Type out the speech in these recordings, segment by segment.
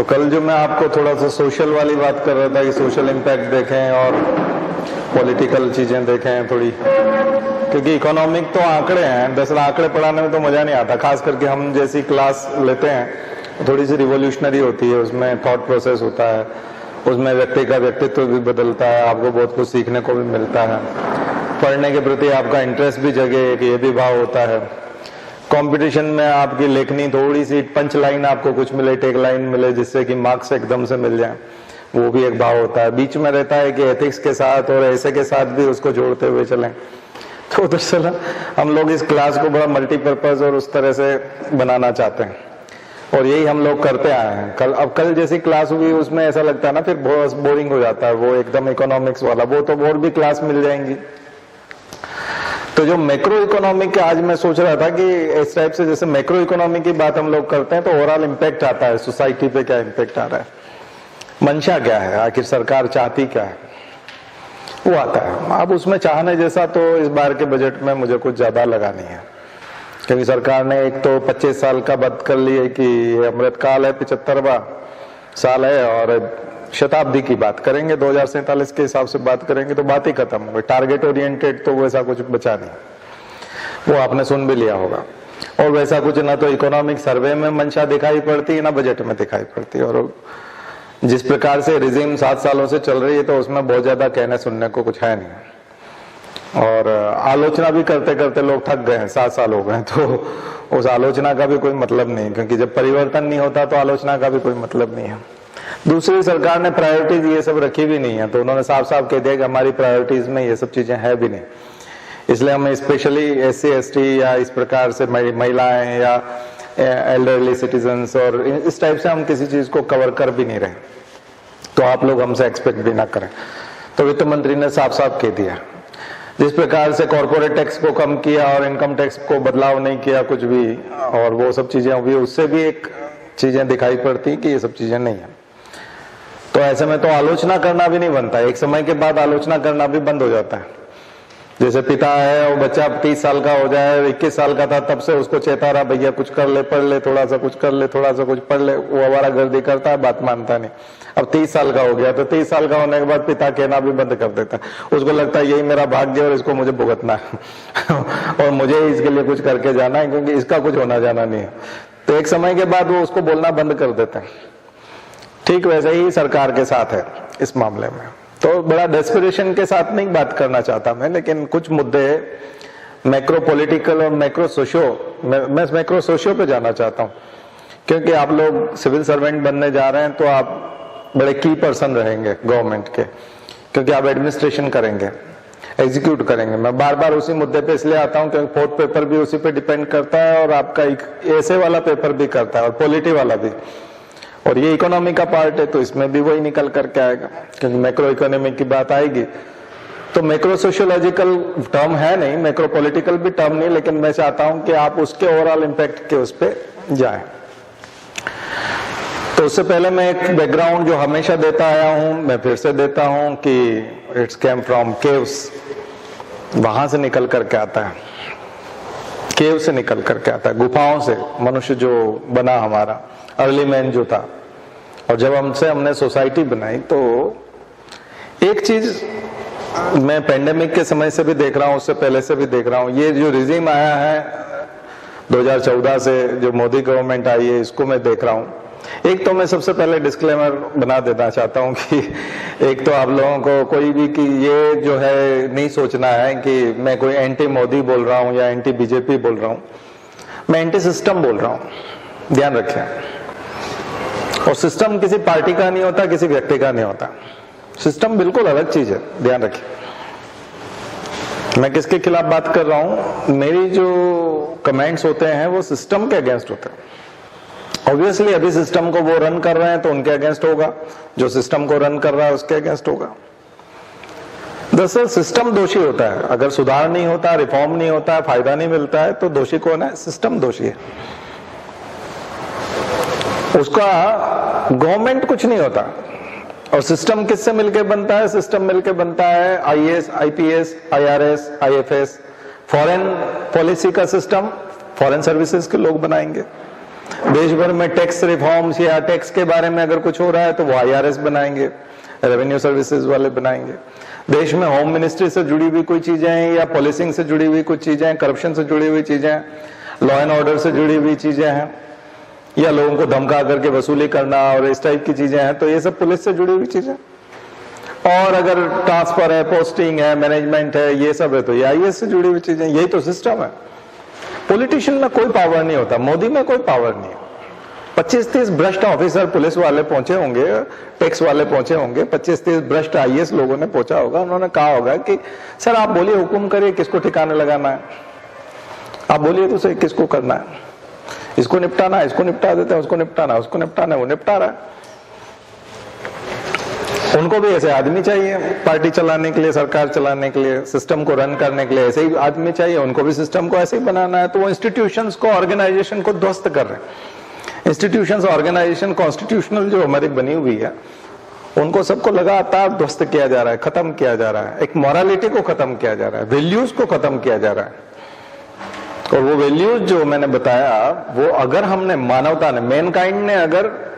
तो कल जो मैं आपको थोड़ा सा सोशल वाली बात कर रहा था कि सोशल इम्पैक्ट देखें और पॉलिटिकल चीजें देखें थोड़ी, क्योंकि इकोनॉमिक तो आंकड़े हैं, दरअसल आंकड़े पढ़ाने में तो मजा नहीं आता, खास करके हम जैसी क्लास लेते हैं थोड़ी सी रिवोल्यूशनरी होती है, उसमें थॉट प्रोसेस होता है, उसमें व्यक्ति का व्यक्तित्व भी बदलता है, आपको बहुत कुछ सीखने को भी मिलता है, पढ़ने के प्रति आपका इंटरेस्ट भी जगे, एक ये भी भाव होता है। कंपटीशन में आपकी लेखनी थोड़ी सी पंच लाइन आपको कुछ मिले, टेक लाइन मिले, जिससे कि मार्क्स एकदम से मिल जाए, वो भी एक भाव होता है। बीच में रहता है कि एथिक्स के साथ और ऐसे के साथ भी उसको जोड़ते हुए चलें। तो दरअसल हम लोग इस क्लास को बड़ा मल्टीपर्पज और उस तरह से बनाना चाहते हैं, और यही हम लोग करते आए हैं। कल जैसी क्लास हुई उसमें ऐसा लगता है ना, फिर बहुत बोरिंग हो जाता है वो एकदम इकोनॉमिक्स वाला, वो तो और भी क्लास मिल जाएंगी। तो जो मैक्रो इकोनॉमिक, आज मैं सोच रहा था कि इस टाइप से जैसे मैक्रो इकोनॉमी की बात हम लोग करते हैं तो ओवरऑल इम्पैक्ट आता है, सोसाइटी पे क्या इम्पैक्ट आ रहा है, मंशा क्या है, आखिर सरकार चाहती क्या है, वो आता है। अब उसमें चाहने जैसा तो इस बार के बजट में मुझे कुछ ज्यादा लगा नहीं है, क्योंकि सरकार ने एक तो 25 साल का बंद कर लिए कि ये अमृतकाल है, 75वां साल है, और शताब्दी की बात करेंगे 2047 के हिसाब से बात करेंगे तो बात ही खत्म हो गई। टारगेट ओरिएंटेड तो वैसा कुछ बचा नहीं, वो आपने सुन भी लिया होगा। और वैसा कुछ ना तो इकोनॉमिक सर्वे में मंशा दिखाई पड़ती है ना बजट में दिखाई पड़ती है, और जिस प्रकार से रिजिम 7 सालों से चल रही है तो उसमें बहुत ज्यादा कहने सुनने को कुछ है नहीं, और आलोचना भी करते करते लोग थक गए हैं, 7 साल हो गए, तो उस आलोचना का भी कोई मतलब नहीं, क्योंकि जब परिवर्तन नहीं होता तो आलोचना का भी कोई मतलब नहीं है। दूसरी, सरकार ने प्रायोरिटीज ये सब रखी भी नहीं है, तो उन्होंने साफ साफ कह दिया कि हमारी प्रायोरिटीज में ये सब चीजें है भी नहीं, इसलिए हम स्पेशली SC ST या इस प्रकार से महिलाएं या एल्डरली सिटीजन्स और इस टाइप से हम किसी चीज को कवर कर भी नहीं रहे, तो आप लोग हमसे एक्सपेक्ट भी ना करें। तो वित्त मंत्री ने साफ साफ कह दिया, जिस प्रकार से कॉर्पोरेट टैक्स को कम किया और इनकम टैक्स को बदलाव नहीं किया कुछ भी, और वो सब चीजें हुई, उससे भी एक चीजें दिखाई पड़ती कि ये सब चीजें नहीं है। तो ऐसे में तो आलोचना करना भी नहीं बनता, एक समय के बाद आलोचना करना भी बंद हो जाता है। जैसे पिता है और बच्चा 30 साल का हो जाए, 21 साल का था तब से उसको चेता रहा, भैया कुछ कर ले, पढ़ ले, थोड़ा सा कुछ कर ले, थोड़ा सा कुछ पढ़ ले, वो आवारागर्दी करता है, बात मानता नहीं। अब 30 साल का हो गया तो 30 साल का होने के बाद पिता कहना भी बंद कर देता है, उसको लगता है यही मेरा भाग्य और इसको मुझे भुगतना है और मुझे इसके लिए कुछ करके जाना है, क्योंकि इसका कुछ होना जाना नहीं है। तो एक समय के बाद वो उसको बोलना बंद कर देते हैं। ठीक वैसे ही सरकार के साथ है इस मामले में। तो बड़ा डेस्परेशन के साथ नहीं बात करना चाहता मैं, लेकिन कुछ मुद्दे मैक्रो पॉलिटिकल और मैक्रो सोशो, मैं मैक्रो सोशो पे जाना चाहता हूँ, क्योंकि आप लोग सिविल सर्वेंट बनने जा रहे हैं तो आप बड़े की पर्सन रहेंगे गवर्नमेंट के, क्योंकि आप एडमिनिस्ट्रेशन करेंगे, एग्जीक्यूट करेंगे। मैं बार बार उसी मुद्दे पे इसलिए आता हूँ क्योंकि फोर्थ पेपर भी उसी पे डिपेंड करता है, और आपका ऐसे वाला पेपर भी करता है, और पॉलिटी वाला भी, और ये इकोनॉमी का पार्ट है तो इसमें भी वही निकल करके आएगा, क्योंकि मैक्रो इकोनॉमी की बात आएगी। तो मैक्रो सोशियोलॉजिकल टर्म है नहीं, मैक्रो पॉलिटिकल भी टर्म नहीं, लेकिन मैं चाहता हूं कि आप उसके ओवरऑल इम्पैक्ट के उस पे जाएं। तो उससे पहले मैं एक बैकग्राउंड जो हमेशा देता आया हूं, मैं फिर से देता हूं कि इट्स केम फ्रॉम केव्स, वहां से निकल करके आता है, केव से निकल करके आता है, गुफाओं से मनुष्य जो बना हमारा अर्ली मैन जो था। और जब हमने सोसाइटी बनाई तो एक चीज मैं पेंडेमिक के समय से भी देख रहा हूं, उससे पहले से भी देख रहा हूं, ये जो रिजीम आया है 2014 से जो मोदी गवर्नमेंट आई है, इसको मैं देख रहा हूं। एक तो मैं सबसे पहले डिस्क्लेमर बना देना चाहता हूं कि एक तो आप लोगों को कोई भी कि ये जो है नहीं सोचना है कि मैं कोई एंटी मोदी बोल रहा हूं या एंटी बीजेपी बोल रहा हूं, मैं एंटी सिस्टम बोल रहा हूं, ध्यान रखें। और सिस्टम किसी पार्टी का नहीं होता, किसी व्यक्ति का नहीं होता, सिस्टम बिल्कुल अलग चीज है, ध्यान रखिए। मैं किसके खिलाफ बात कर रहा हूं, मेरी जो कमेंट्स होते हैं वो सिस्टम के अगेंस्ट होते हैं। ऑब्वियसली अभी सिस्टम को वो रन कर रहे हैं तो उनके अगेंस्ट होगा, जो सिस्टम को रन कर रहा है उसके अगेंस्ट होगा। दरअसल सिस्टम दोषी होता है, अगर सुधार नहीं होता, रिफॉर्म नहीं होता, फायदा नहीं मिलता है तो दोषी कौन है? सिस्टम दोषी है, उसका गवर्नमेंट कुछ नहीं होता। और सिस्टम किससे मिलके बनता है? सिस्टम मिलके बनता है IAS, IPS, IRS, IFS, foreign policy का सिस्टम फॉरेन सर्विसेज के लोग बनाएंगे, देश भर में टैक्स रिफॉर्म्स या टैक्स के बारे में अगर कुछ हो रहा है तो वो IRS बनाएंगे, रेवेन्यू सर्विसेज वाले बनाएंगे। देश में होम मिनिस्ट्री से जुड़ी हुई कोई चीजें हैं या पॉलिसिंग से जुड़ी हुई कुछ चीजें हैं, करप्शन से जुड़ी हुई चीजें हैं, लॉ एंड ऑर्डर से जुड़ी हुई चीजें हैं, या लोगों को धमका करके वसूली करना और इस टाइप की चीजें हैं, तो ये सब पुलिस से जुड़ी हुई चीजें। और अगर ट्रांसफर है, पोस्टिंग है, मैनेजमेंट है, ये सब है तो ये IAS से जुड़ी हुई चीजें। यही तो सिस्टम है। पॉलिटिशियन में कोई पावर नहीं होता, मोदी में कोई पावर नहीं है। 25-30 भ्रष्ट ऑफिसर पुलिस वाले पहुंचे होंगे, टैक्स वाले पहुंचे होंगे, 25-30 भ्रष्ट IAS लोगों ने पहुंचा होगा। उन्होंने कहा होगा कि सर आप बोलिए, हुक्म करिए, किसको ठिकाने लगाना है, आप बोलिए तो सही किसको करना है, इसको निपटाना है, इसको निपटा देते हैं, उसको निपटाना है, उसको निपटाना है, वो निपटा रहा है। उनको भी ऐसे आदमी चाहिए पार्टी चलाने के लिए, सरकार चलाने के लिए, सिस्टम को रन करने के लिए ऐसे ही आदमी चाहिए। उनको भी सिस्टम को ऐसे ही बनाना है। तो वो इंस्टीट्यूशंस को, ऑर्गेनाइजेशन को ध्वस्त कर रहे हैं। इंस्टीट्यूशंस, ऑर्गेनाइजेशन कॉन्स्टिट्यूशनल जो हमारी बनी हुई है, उनको सबको लगातार ध्वस्त किया जा रहा है, खत्म किया जा रहा है। एक मोरालिटी को खत्म किया जा रहा है, वैल्यूज को खत्म किया जा रहा है। और वो वैल्यूज जो मैंने बताया, वो अगर हमने, मानवता ने, मैनकाइंड ने अगर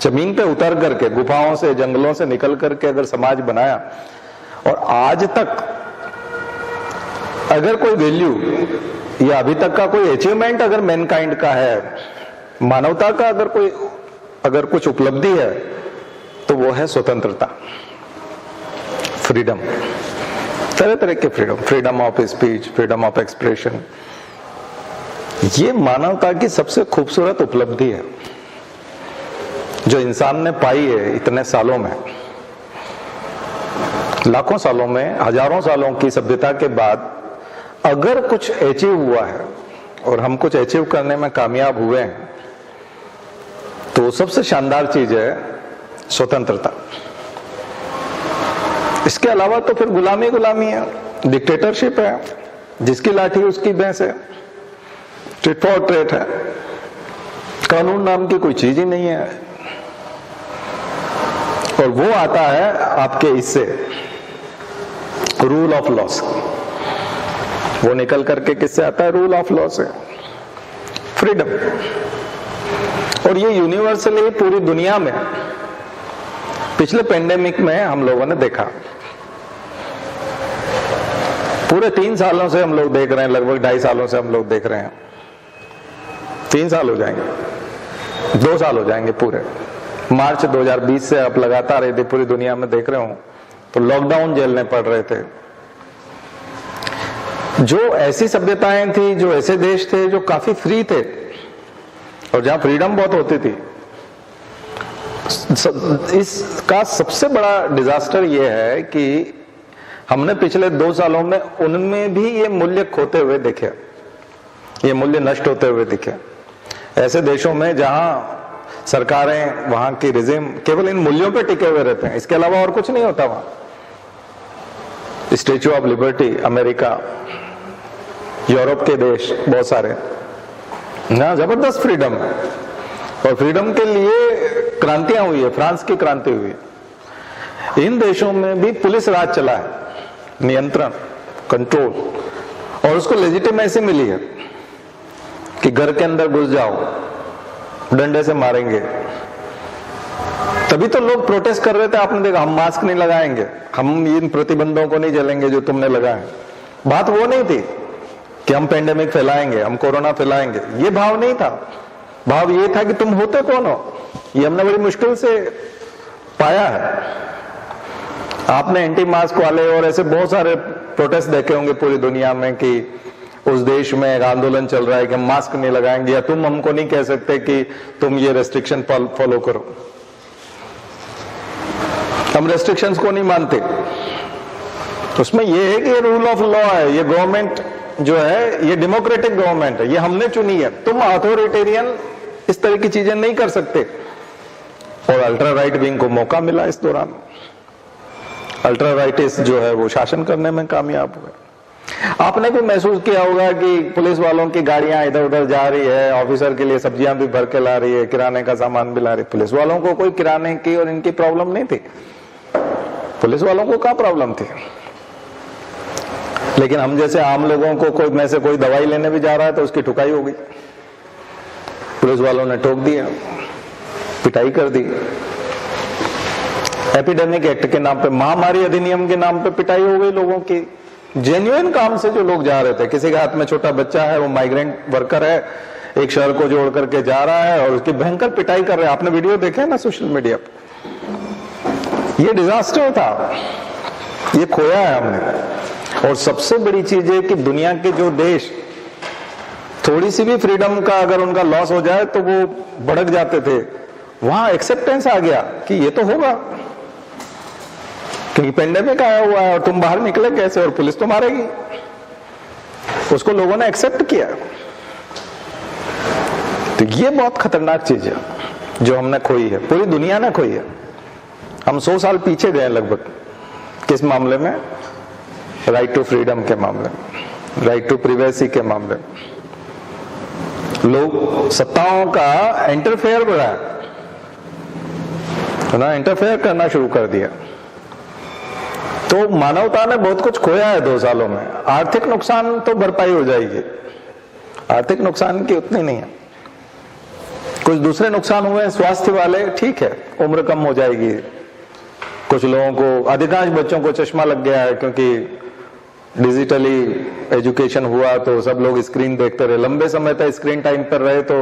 जमीन पे उतर करके, गुफाओं से, जंगलों से निकल करके अगर समाज बनाया, और आज तक अगर कोई वैल्यू या अभी तक का कोई अचीवमेंट अगर मैनकाइंड का है, मानवता का अगर कुछ उपलब्धि है, तो वो है स्वतंत्रता, फ्रीडम, तरह तरह के freedom, freedom of speech, freedom of expression. ये मानवता की सबसे खूबसूरत उपलब्धि है जो इंसान ने पाई है इतने सालों में, लाखों सालों में, हजारों सालों की सभ्यता के बाद। अगर कुछ अचीव हुआ है और हम कुछ अचीव करने में कामयाब हुए हैं, तो सबसे शानदार चीज है स्वतंत्रता। इसके अलावा तो फिर गुलामी गुलामी है, डिक्टेटरशिप है, जिसकी लाठी उसकी भैंस है, टिट फॉर ट्रेट है, कानून नाम की कोई चीज ही नहीं है। और वो आता है आपके इससे, रूल ऑफ लॉ से। वो निकल करके किससे आता है? रूल ऑफ लॉ से, फ्रीडम। और ये यूनिवर्सली पूरी दुनिया में पिछले पेंडेमिक में हम लोगों ने देखा। पूरे 3 सालों से हम लोग देख रहे हैं, लगभग 2.5 सालों से हम लोग देख रहे हैं। 3 साल हो जाएंगे, 2 साल हो जाएंगे पूरे। मार्च 2020 से आप लगातार यदि पूरी दुनिया में देख रहे हो तो लॉकडाउन झेलने पड़ रहे थे। जो ऐसी सभ्यताएं थी, जो ऐसे देश थे जो काफी फ्री थे और जहां फ्रीडम बहुत होती थी, इसका सबसे बड़ा डिजास्टर यह है कि हमने पिछले 2 सालों में उनमें भी ये मूल्य खोते हुए देखे, ये मूल्य नष्ट होते हुए दिखे। ऐसे देशों में जहां सरकारें, वहां की रिजिम केवल इन मूल्यों पे टिके हुए रहते हैं, इसके अलावा और कुछ नहीं होता वहां। Statue of liberty, America, Europe के देश बहुत सारे, ना जबरदस्त फ्रीडम है। और फ्रीडम के लिए क्रांतियां हुई है, फ्रांस की क्रांति हुई है। इन देशों में भी पुलिस राज चला है, नियंत्रण, कंट्रोल, और उसको लेजिटिमेसी मिली है कि घर के अंदर घुस जाओ, डंडे से मारेंगे। तभी तो लोग प्रोटेस्ट कर रहे थे, आपने देखा, हम मास्क नहीं लगाएंगे, हम इन प्रतिबंधों को नहीं झेलेंगे जो तुमने लगाए। बात वो नहीं थी कि हम पेंडेमिक फैलाएंगे, हम कोरोना फैलाएंगे, ये भाव नहीं था। भाव ये था कि तुम होते कौन हो। ये हमने बड़ी मुश्किल से पाया है। आपने एंटी मास्क वाले और ऐसे बहुत सारे प्रोटेस्ट देखे होंगे पूरी दुनिया में कि उस देश में एक आंदोलन चल रहा है कि हम मास्क नहीं लगाएंगे, या तुम हमको नहीं कह सकते कि तुम ये रेस्ट्रिक्शन फॉलो करो। हम रेस्ट्रिक्शंस को नहीं मानते। उसमें ये है कि ये रूल ऑफ लॉ है, ये गवर्नमेंट जो है ये डेमोक्रेटिक गवर्नमेंट है, ये हमने चुनी है। तुम अथॉरिटेरियन इस तरह की चीजें नहीं कर सकते। और अल्ट्रा राइट विंग को मौका मिला इस दौरान। अल्ट्रा राइटिस्ट जो है वो शासन करने में कामयाब हुए। आपने भी महसूस किया होगा कि पुलिस वालों की गाड़ियां इधर उधर जा रही है, ऑफिसर के लिए सब्जियां भी भर के ला रही है, किराने का सामान भी ला रही है। पुलिस वालों को कोई किराने की और इनकी प्रॉब्लम नहीं थी। पुलिस वालों को क्या प्रॉब्लम थी? लेकिन हम जैसे आम लोगों को कोई में से कोई दवाई लेने भी जा रहा है तो उसकी ठुकाई हो गई। पुलिस वालों ने टोक दिया, पिटाई कर दी। एपिडेमिक एक्ट के नाम पे, महामारी अधिनियम के नाम पे पिटाई हो गई लोगों की। जेन्युइन काम से जो लोग जा रहे थे, किसी के हाथ में छोटा बच्चा है, वो माइग्रेंट वर्कर है, एक शहर को जोड़ करके जा रहा है और उसकी भयंकर पिटाई कर रहे हैं। आपने वीडियो देखे ना सोशल मीडिया पे? ये डिजास्टर था, ये खोया है हमने। और सबसे बड़ी चीज है कि दुनिया के जो देश थोड़ी सी भी फ्रीडम का अगर उनका लॉस हो जाए तो वो भड़क जाते थे, वहां एक्सेप्टेंस आ गया कि ये तो होगा, क्योंकि पेंडेमिक आया हुआ है और तुम बाहर निकले कैसे और पुलिस तो मारेगी। उसको लोगों ने एक्सेप्ट किया। तो ये बहुत खतरनाक चीज है जो हमने खोई है, पूरी दुनिया ने खोई है। हम 100 साल पीछे गए लगभग, किस मामले में? राइट टू फ्रीडम के मामले में, राइट टू प्रिवेसी के मामले में। लोग सत्ताओं का इंटरफेयर बढ़ा है ना, इंटरफेयर करना शुरू कर दिया। तो मानवता ने बहुत कुछ खोया है 2 सालों में। आर्थिक नुकसान तो भरपाई हो जाएगी, आर्थिक नुकसान की उतनी नहीं है। कुछ दूसरे नुकसान हुए हैं स्वास्थ्य वाले, ठीक है, उम्र कम हो जाएगी। कुछ लोगों को, अधिकांश बच्चों को चश्मा लग गया है क्योंकि डिजिटली एजुकेशन हुआ तो सब लोग स्क्रीन देखते रहे, लंबे समय तक स्क्रीन टाइम पर रहे तो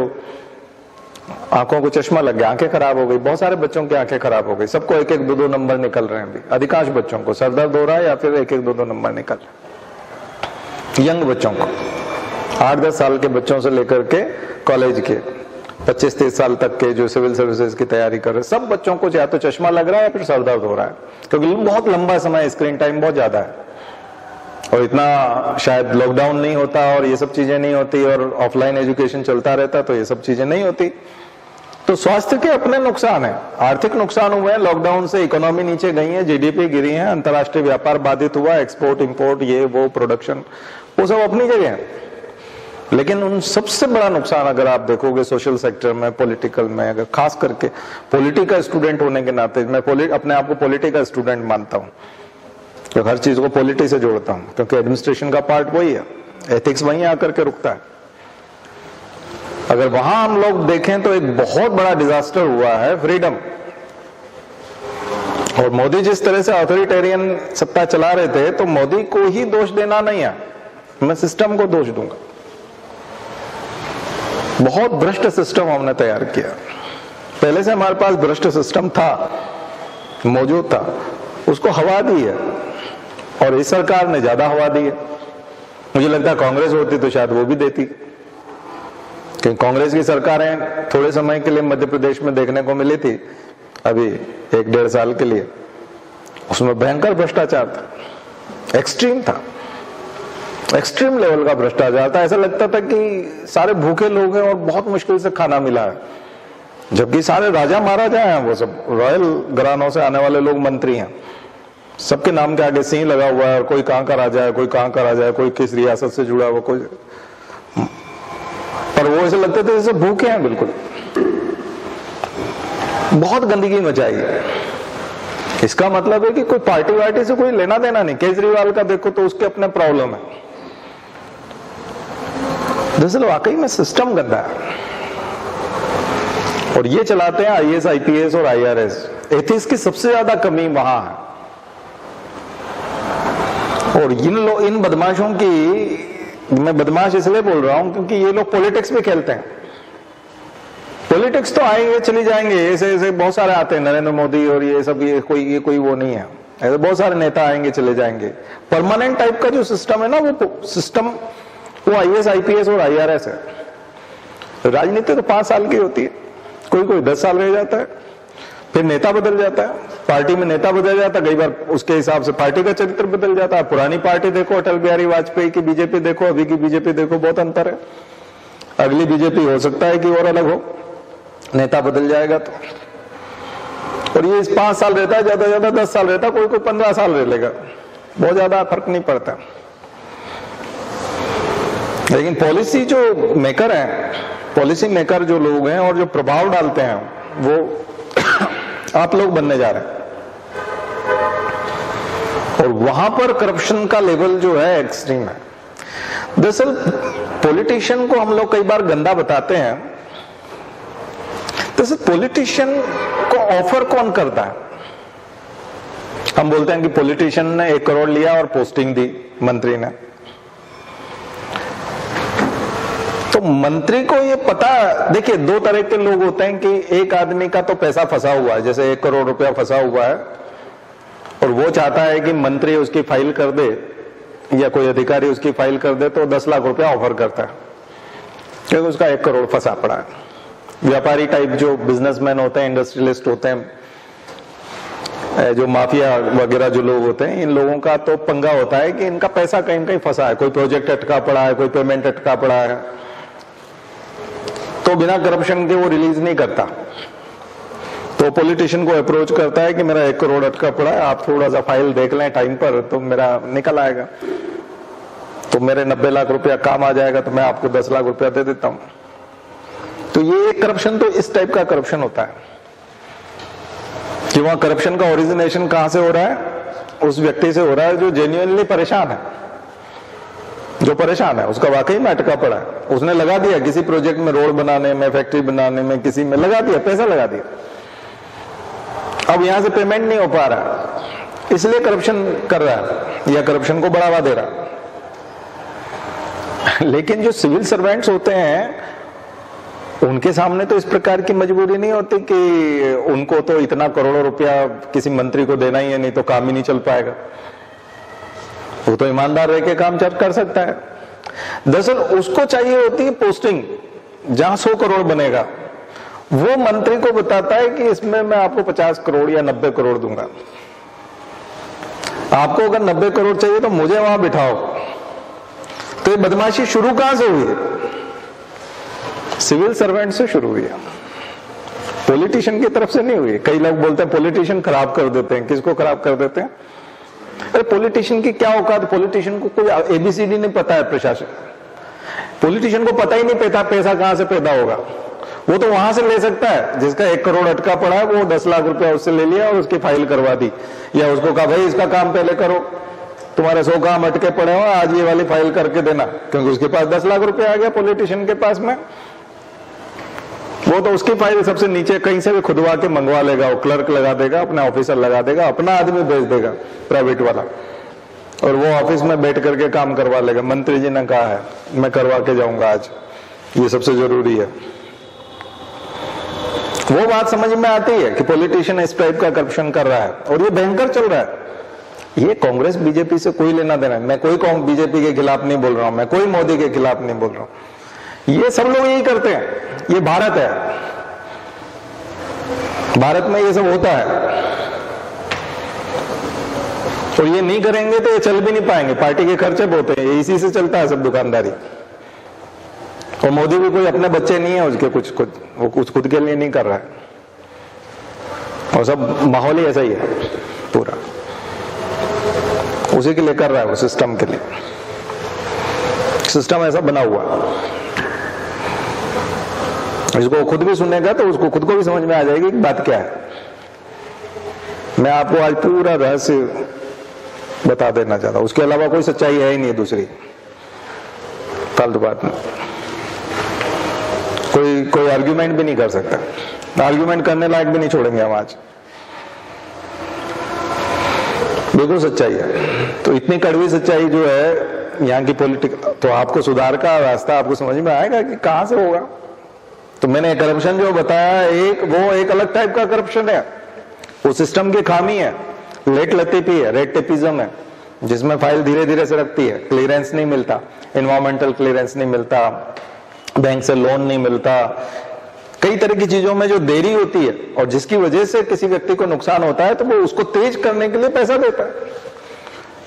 आंखों को चश्मा लग गया, आंखें खराब हो गई। बहुत सारे बच्चों की आंखें खराब हो गई, सबको 1-1, 2-2 नंबर निकल रहे हैं अभी। अधिकांश बच्चों को सर दर्द हो रहा है या फिर 1-1, 2-2 नंबर निकल रहे। यंग बच्चों को, 8-10 साल के बच्चों से लेकर के कॉलेज के 25-30 साल तक के जो सिविल सर्विसेज की तैयारी कर रहे, सब बच्चों को या तो चश्मा लग रहा है या फिर सर दर्द हो रहा है, क्योंकि बहुत लंबा समय स्क्रीन टाइम बहुत ज्यादा है। और इतना शायद लॉकडाउन नहीं होता और ये सब चीजें नहीं होती और ऑफलाइन एजुकेशन चलता रहता तो ये सब चीजें नहीं होती। तो स्वास्थ्य के अपने नुकसान है, आर्थिक नुकसान हुए हैं लॉकडाउन से, इकोनॉमी नीचे गई है, जीडीपी गिरी है, अंतर्राष्ट्रीय व्यापार बाधित हुआ, एक्सपोर्ट इंपोर्ट ये वो प्रोडक्शन, वो सब अपनी जगह है। लेकिन उन सबसे बड़ा नुकसान अगर आप देखोगे सोशल सेक्टर में, पॉलिटिकल में, अगर खास करके पॉलिटिकल स्टूडेंट होने के नाते मैं अपने आप को पॉलिटिकल स्टूडेंट मानता हूं, तो हर चीज को पॉलिटिक्स से जोड़ता हूं, क्योंकि एडमिनिस्ट्रेशन का पार्ट वही है, एथिक्स वहीं आकर के रुकता है। अगर वहां हम लोग देखें तो एक बहुत बड़ा डिजास्टर हुआ है फ्रीडम। और मोदी जिस तरह से ऑथोरिटेरियन सत्ता चला रहे थे, तो मोदी को ही दोष देना नहीं है, मैं सिस्टम को दोष दूंगा। बहुत भ्रष्ट सिस्टम हमने तैयार किया, पहले से हमारे पास भ्रष्ट सिस्टम था, मौजूद था, उसको हवा दी है और इस सरकार ने ज्यादा हवा दी है। मुझे लगता है कांग्रेस होती तो शायद वो भी देती, क्योंकि कांग्रेस की सरकारें थोड़े समय के लिए मध्य प्रदेश में देखने को मिली थी, अभी 1-1.5 साल के लिए, उसमें भयंकर भ्रष्टाचार था, एक्सट्रीम था, एक्सट्रीम लेवल का भ्रष्टाचार था। ऐसा लगता था कि सारे भूखे लोग हैं और बहुत मुश्किल से खाना मिला है, जबकि सारे राजा महाराजा हैं, वो सब रॉयल घरानों से आने वाले लोग मंत्री हैं, सबके नाम के आगे सिंह लगा हुआ है और कोई कहां का राजा है, कोई कहां का राजा है, कोई किस रियासत से जुड़ा हुआ, कोई, पर वो ऐसे लगते थे जैसे भूखे हैं बिल्कुल। बहुत गंदगी मचाई है। इसका मतलब है कि कोई पार्टी वार्टी से कोई लेना देना नहीं। केजरीवाल का देखो तो उसके अपने प्रॉब्लम है, दरअसल वाकई में सिस्टम गंदा है और ये चलाते हैं आईएएस, आईपीएस और आईआरएस। एथिक्स की सबसे ज्यादा कमी वहां है। और इन बदमाशों की, मैं बदमाश इसलिए बोल रहा हूं क्योंकि ये लोग पॉलिटिक्स में खेलते हैं। पॉलिटिक्स तो आएंगे चली जाएंगे, ऐसे बहुत सारे आते हैं, नरेंद्र मोदी और ये सब, ये कोई वो नहीं है, ऐसे बहुत सारे नेता आएंगे चले जाएंगे। परमानेंट टाइप का जो सिस्टम है ना, वो सिस्टम वो आईएएस, आईपीएस और आईआरएस है। राजनीति तो 5 साल की होती है, कोई 10 साल रह जाता है, फिर नेता बदल जाता है, पार्टी में नेता बदल जाता है, कई बार उसके हिसाब से पार्टी का चरित्र बदल जाता है। पुरानी पार्टी देखो, अटल बिहारी वाजपेयी की बीजेपी देखो, अभी की बीजेपी देखो, बहुत अंतर है। अगली बीजेपी हो सकता है कि और अलग हो, नेता बदल जाएगा तो। और ये 5 साल रहता है, ज्यादा ज्यादा 10 साल रहता है, कोई 15 साल रह लेगा, बहुत ज्यादा फर्क नहीं पड़ता। लेकिन पॉलिसी जो मेकर हैं, पॉलिसी मेकर जो लोग हैं और जो प्रभाव डालते हैं, वो आप लोग बनने जा रहे हैं। और वहां पर करप्शन का लेवल जो है एक्सट्रीम है। दरअसल पॉलिटिशियन को हम लोग कई बार गंदा बताते हैं, तो पॉलिटिशियन को ऑफर कौन करता है? हम बोलते हैं कि पॉलिटिशियन ने 1 करोड़ लिया और पोस्टिंग दी मंत्री ने, तो मंत्री को ये पता, देखिए 2 तरह के लोग होते हैं कि एक आदमी का तो पैसा फंसा हुआ है, जैसे 1 करोड़ रुपया फंसा हुआ है और वो चाहता है कि मंत्री उसकी फाइल कर दे या कोई अधिकारी उसकी फाइल कर दे, तो 10 लाख रुपया ऑफर करता है क्योंकि उसका 1 करोड़ फंसा पड़ा है। व्यापारी टाइप जो बिजनेसमैन होते हैं, इंडस्ट्रियलिस्ट होते हैं, जो माफिया वगैरह जो लोग होते हैं, इन लोगों का तो पंगा होता है कि इनका पैसा कहीं न कहीं फंसा है, कोई प्रोजेक्ट अटका पड़ा है, कोई पेमेंट अटका पड़ा है, तो बिना करप्शन के वो रिलीज नहीं करता। तो पॉलिटिशियन को अप्रोच करता है कि मेरा 1 करोड़ अटका पड़ा है, आप थोड़ा सा फाइल देख लें टाइम पर, तो मेरा निकल आएगा, तो मेरे 90 लाख रुपया काम आ जाएगा, तो मैं आपको 10 लाख रुपया दे देता हूं। तो ये करप्शन, तो इस टाइप का करप्शन होता है कि वहां करप्शन का ओरिजिनेशन कहां से हो रहा है? उस व्यक्ति से हो रहा है जो जेन्युइनली परेशान है, जो परेशान है, उसका वाकई में अटका पड़ा है, उसने लगा दिया किसी प्रोजेक्ट में, रोड बनाने में, फैक्ट्री बनाने में, किसी में लगा दिया, पैसा लगा दिया, अब यहां से पेमेंट नहीं हो पा रहा, इसलिए करप्शन कर रहा है या करप्शन को बढ़ावा दे रहा है। लेकिन जो सिविल सर्वेंट्स होते हैं उनके सामने तो इस प्रकार की मजबूरी नहीं होती कि उनको तो इतना करोड़ों रुपया किसी मंत्री को देना ही है, नहीं तो काम ही नहीं चल पाएगा। वो तो ईमानदार रह के काम कर सकता है। दरअसल उसको चाहिए होती है पोस्टिंग जहां 100 करोड़ बनेगा, वो मंत्री को बताता है कि इसमें मैं आपको 50 करोड़ या 90 करोड़ दूंगा, आपको अगर 90 करोड़ चाहिए तो मुझे वहां बिठाओ। तो ये बदमाशी शुरू कहां से हुई है? सिविल सर्वेंट से शुरू हुई है, पॉलिटिशियन की तरफ से नहीं हुई। कई लोग बोलते हैं पॉलिटिशियन खराब कर देते हैं। किसको खराब कर देते हैं? अरे पॉलिटिशियन की क्या औकात? पॉलिटिशियन को कोई एबीसीडी नहीं पता है प्रशासन, पॉलिटिशियन को पता ही नहीं पैसा कहां से पैदा होगा। वो तो वहां से ले सकता है जिसका 1 करोड़ अटका पड़ा है, वो 10 लाख रुपया उससे ले लिया और उसकी फाइल करवा दी, या उसको कहा भाई इसका काम पहले करो, तुम्हारे 100 काम अटके पड़े हो, आज ये वाली फाइल करके देना, क्योंकि उसके पास 10 लाख रुपया आ गया पॉलिटिशियन के पास में। वो तो उसकी फाइल सबसे नीचे कहीं से भी खुदवा के मंगवा लेगा, वो क्लर्क लगा देगा, अपना ऑफिसर लगा देगा, अपना आदमी भेज देगा प्राइवेट वाला, और वो ऑफिस में बैठ करके काम करवा लेगा। मंत्री जी ने कहा है मैं करवा के जाऊंगा आज, ये सबसे जरूरी है। वो बात समझ में आती है कि पॉलिटिशियन इस टाइप का करप्शन कर रहा है और ये भयंकर चल रहा है। ये कांग्रेस बीजेपी से कोई लेना देना है। मैं कोई बीजेपी के खिलाफ नहीं बोल रहा हूं, मैं कोई मोदी के खिलाफ नहीं बोल रहा हूं, ये सब लोग यही करते हैं। ये भारत है, भारत में ये सब होता है, और ये नहीं करेंगे तो ये चल भी नहीं पाएंगे। पार्टी के खर्चे बहुत हैं, इसी से चलता है सब दुकानदारी। और मोदी भी कोई अपने बच्चे नहीं है उसके, वो कुछ खुद के लिए नहीं कर रहा है, और सब माहौल ही ऐसा ही है पूरा, उसी के लिए कर रहा है, वो सिस्टम के लिए। सिस्टम ऐसा बना हुआ, इसको खुद भी सुनेगा तो उसको खुद को भी समझ में आ जाएगी कि बात क्या है। मैं आपको आज पूरा रहस्य बता देना चाहता हूं, उसके अलावा कोई सच्चाई है ही नहीं दूसरी, फालतू बात नहीं। कोई आर्ग्यूमेंट भी नहीं कर सकता, आर्ग्यूमेंट करने लायक भी नहीं छोड़ेंगे हम आज, बिल्कुल सच्चाई है। तो इतनी कड़वी सच्चाई जो है यहाँ की पॉलिटिक्स, तो आपको सुधार का रास्ता आपको समझ में आएगा कि कहां से होगा। तो मैंने करप्शन जो बताया, वो एक अलग टाइप का करप्शन है, वो सिस्टम की खामी है, लेट लतीफी है, रेड टेपिज्म है, जिसमें फाइल धीरे धीरे से रखती है, क्लियरेंस नहीं मिलता, एनवायरमेंटल क्लियरेंस नहीं मिलता, बैंक से लोन नहीं मिलता, कई तरह की चीजों में जो देरी होती है और जिसकी वजह से किसी व्यक्ति को नुकसान होता है, तो वो उसको तेज करने के लिए पैसा देता है।